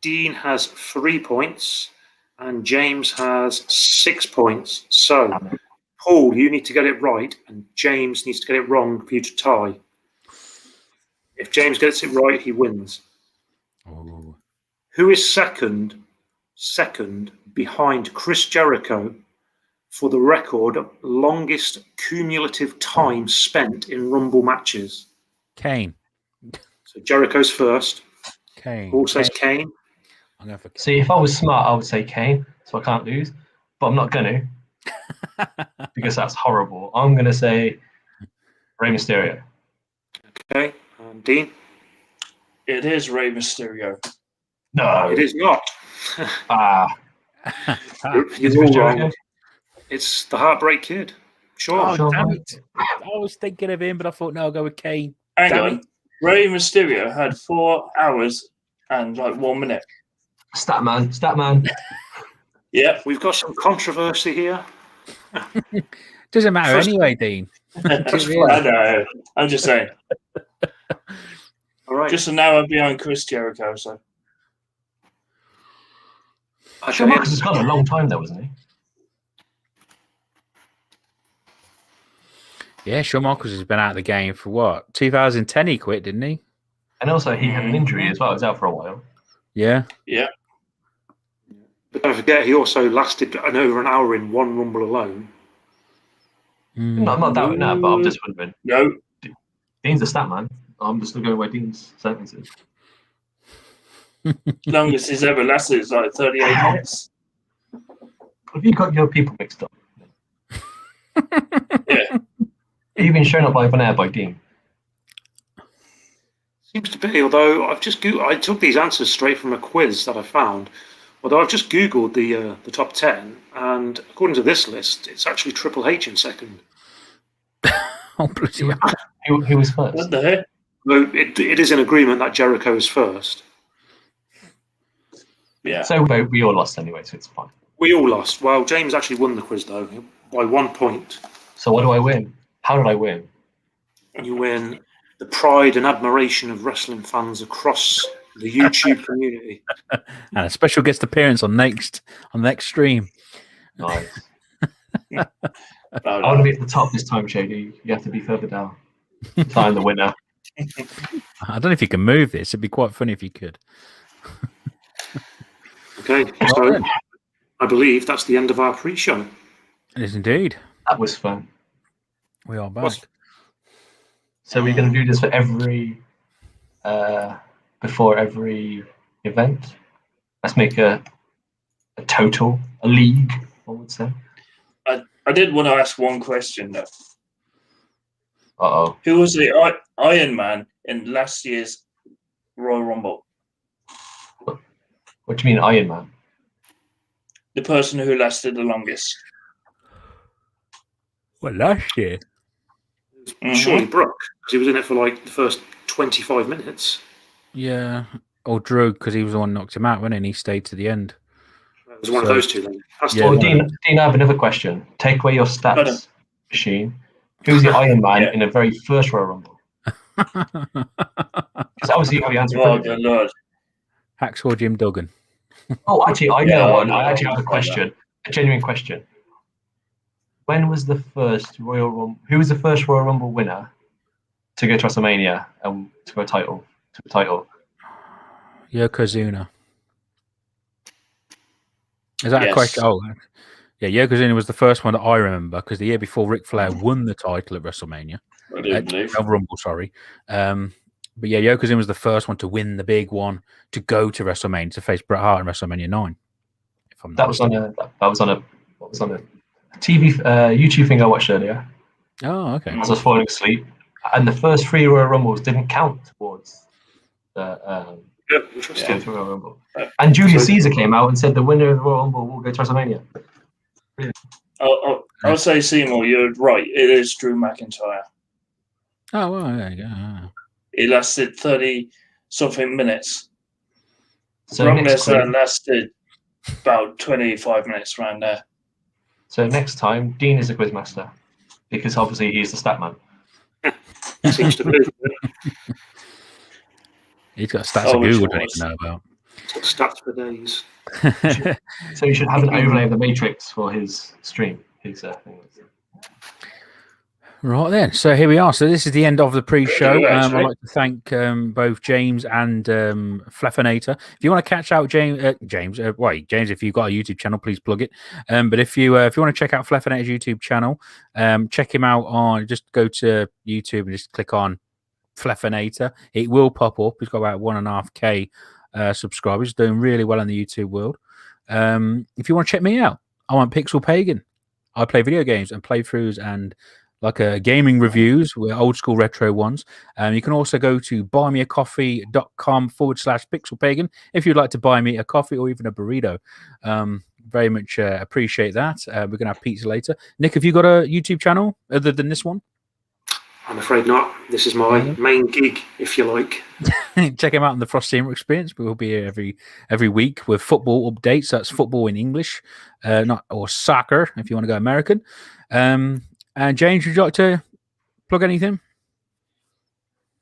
Speaker 1: Dean has 3 points, and James has 6 points. So, Paul, you need to get it right, and James needs to get it wrong for you to tie. If James gets it right, he wins.
Speaker 2: Oh.
Speaker 1: Who is second behind Chris Jericho for the record of longest cumulative time spent in Rumble matches?
Speaker 2: Kane.
Speaker 1: So Jericho's first.
Speaker 2: Kane.
Speaker 1: Paul says Kane.
Speaker 2: I'm going for Kane.
Speaker 3: See, if I was smart, I would say Kane, so I can't lose. But I'm not going to, because that's horrible. I'm going to say Rey Mysterio.
Speaker 1: Okay. Dean?
Speaker 4: It is Rey Mysterio.
Speaker 3: No.
Speaker 1: It is not. You're all wrong. It's the Heartbreak Kid. Sure.
Speaker 2: Oh,
Speaker 3: Sure.
Speaker 2: damn it. I was thinking of him, but I thought, no, I'll go with Kane.
Speaker 4: Hang
Speaker 2: Damn
Speaker 4: on.
Speaker 2: it.
Speaker 4: Rey Mysterio had 4 hours and 1 minute.
Speaker 3: Statman.
Speaker 4: Yep.
Speaker 1: We've got some controversy here.
Speaker 2: Doesn't matter
Speaker 1: First-
Speaker 2: anyway, Dean.
Speaker 4: I know. I'm just saying.
Speaker 1: All right.
Speaker 4: Just an hour behind Chris Jericho. So
Speaker 3: Shawn Michaels has gone a long time though, wasn't he?
Speaker 2: Yeah, Shawn Michaels has been out of the game for what? 2010 he quit, didn't he?
Speaker 3: And also he had an injury as well. He was out for a while.
Speaker 2: Yeah.
Speaker 4: yeah.
Speaker 1: But don't forget, he also lasted over an hour in one Rumble alone.
Speaker 2: Mm.
Speaker 3: No, I'm not doubting that, but I'm just wondering.
Speaker 4: No.
Speaker 3: Dean's a stat man. I'm just going by Dean's sentences.
Speaker 4: Longest he's ever lasted is 38 minutes.
Speaker 3: Have you got your people mixed up?
Speaker 4: Yeah.
Speaker 3: You've been shown up live on air by Dean.
Speaker 1: Seems to be, although I took these answers straight from a quiz that I found. Although I've just Googled the top 10, and according to this list, it's actually Triple H in second.
Speaker 2: Oh, bloody hell.
Speaker 3: Who was first?
Speaker 4: What the heck?
Speaker 1: Though it is in agreement that Jericho is first.
Speaker 4: Yeah.
Speaker 3: So we all lost anyway, so it's fine.
Speaker 1: We all lost. Well, James actually won the quiz, though, by 1 point.
Speaker 3: So what do I win? How did I win?
Speaker 1: You win the pride and admiration of wrestling fans across the YouTube community.
Speaker 2: And a special guest appearance on next stream.
Speaker 3: Nice.
Speaker 4: Oh,
Speaker 3: I want to be at the top this time, Shady. You have to be further down. I'm the winner.
Speaker 2: I don't know if you can move this. It'd be quite funny if you could.
Speaker 1: Okay, so I believe that's the end of our pre-show.
Speaker 2: It is indeed.
Speaker 3: That was fun.
Speaker 2: We are back.
Speaker 1: What's-
Speaker 3: So we're going to do this for every, before every event. Let's make a total, a league, I would say.
Speaker 4: I did want to ask one question though.
Speaker 3: Uh-oh.
Speaker 4: Who was the Iron Man in last year's Royal Rumble?
Speaker 3: What do you mean Iron Man?
Speaker 4: The person who lasted the longest.
Speaker 2: Well, last year.
Speaker 1: Surely Brooke, because he was in it for like the first 25 minutes.
Speaker 2: Yeah. Or Drew, because he was the one who knocked him out, wasn't he? And he stayed to the end.
Speaker 1: It was one of those two then.
Speaker 2: Yeah,
Speaker 3: Well, Dean, I have another question. Take away your stats machine. Who's the Iron Man in the very first Royal Rumble? Because obviously you have your answer.
Speaker 4: Oh, good Lord.
Speaker 2: Hacksaw Jim Duggan.
Speaker 3: Oh, actually, I know one. I actually have a question. A genuine question. When was the first Royal Rumble? Who was the first Royal Rumble winner to go to WrestleMania and to go to a title?
Speaker 2: Yokozuna. Is that a question? Oh, yeah. Yokozuna was the first one that I remember because the year before Ric Flair won the title at WrestleMania. Rumble, sorry. But yeah, Yokozuna was the first one to win the big one to go to WrestleMania to face Bret Hart in WrestleMania 9.
Speaker 3: That was on a TV YouTube thing I watched earlier.
Speaker 2: Oh, okay.
Speaker 3: As I was falling asleep, and the first 3 Royal Rumbles didn't count towards the Royal Rumble. And Julius Caesar came out and said the winner of the Royal Rumble will go to WrestleMania. Brilliant.
Speaker 4: I'll say, Seymour, you're right. It is Drew McIntyre.
Speaker 2: Oh, well, there you go.
Speaker 4: It lasted 30-something minutes.
Speaker 3: So
Speaker 4: Brock Lesnar lasted about 25 minutes around there.
Speaker 3: So next time, Dean is a quizmaster because obviously he's the stat man.
Speaker 1: Seems to be.
Speaker 2: He's got stats of Google don't even know about.
Speaker 1: He's got stats for days.
Speaker 3: So you should have an overlay of the Matrix for his stream. His
Speaker 2: Right then, so here we are. So this is the end of the pre-show. I'd like to thank both James and Fleffinator. If you want to catch out James, if you've got a YouTube channel, please plug it. But if you want to check out Fleffinator's YouTube channel, check him out on. Just go to YouTube and just click on Fleffinator. It will pop up. He's got about 1.5K subscribers, doing really well in the YouTube world. If you want to check me out, I'm on Pixel Pagan. I play video games and playthroughs and gaming reviews with old school retro ones. You can also go to buymeacoffee.com/pixelpagan if you'd like to buy me a coffee or even a burrito. Very much appreciate that. We're going to have pizza later. Nick, have you got a YouTube channel other than this one?
Speaker 1: I'm afraid not. This is my main gig, if you like.
Speaker 2: Check him out on the Frost Steamer Experience. We'll be here every week with football updates. That's football in English, or soccer if you want to go American. And James, would you like to plug anything?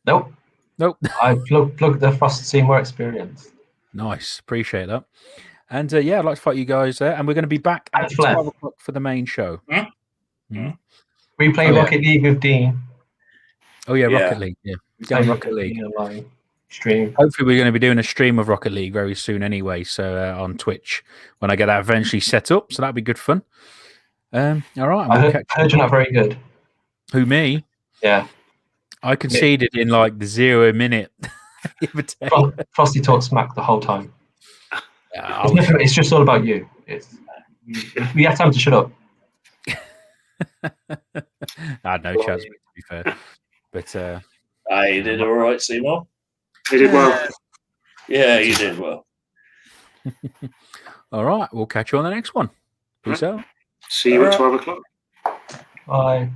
Speaker 3: Nope. I plug the Frost Seymour Experience.
Speaker 2: Nice, appreciate that. And I'd like to fight you guys there. And we're going to be back at 12 o'clock for the main show.
Speaker 3: We play Rocket League with Dean.
Speaker 2: Oh yeah, Rocket League. Yeah, Rocket League.
Speaker 3: Stream.
Speaker 2: Hopefully, we're going to be doing a stream of Rocket League very soon, anyway. So on Twitch when I get that eventually set up. So that'd be good fun. All right.
Speaker 3: I heard you're not very good.
Speaker 2: Who, me?
Speaker 3: Yeah.
Speaker 2: I conceded in like the 0 minute.
Speaker 3: Frosty talked smack the whole time.
Speaker 2: Yeah,
Speaker 3: it's just all about you. We have time to shut up.
Speaker 2: I had no chance, to be fair. But
Speaker 4: you did all right, Seymour.
Speaker 1: You did well.
Speaker 4: Yeah, you did well.
Speaker 2: All right. We'll catch you on the next one. Peace out.
Speaker 1: See you at 12 o'clock.
Speaker 3: Bye.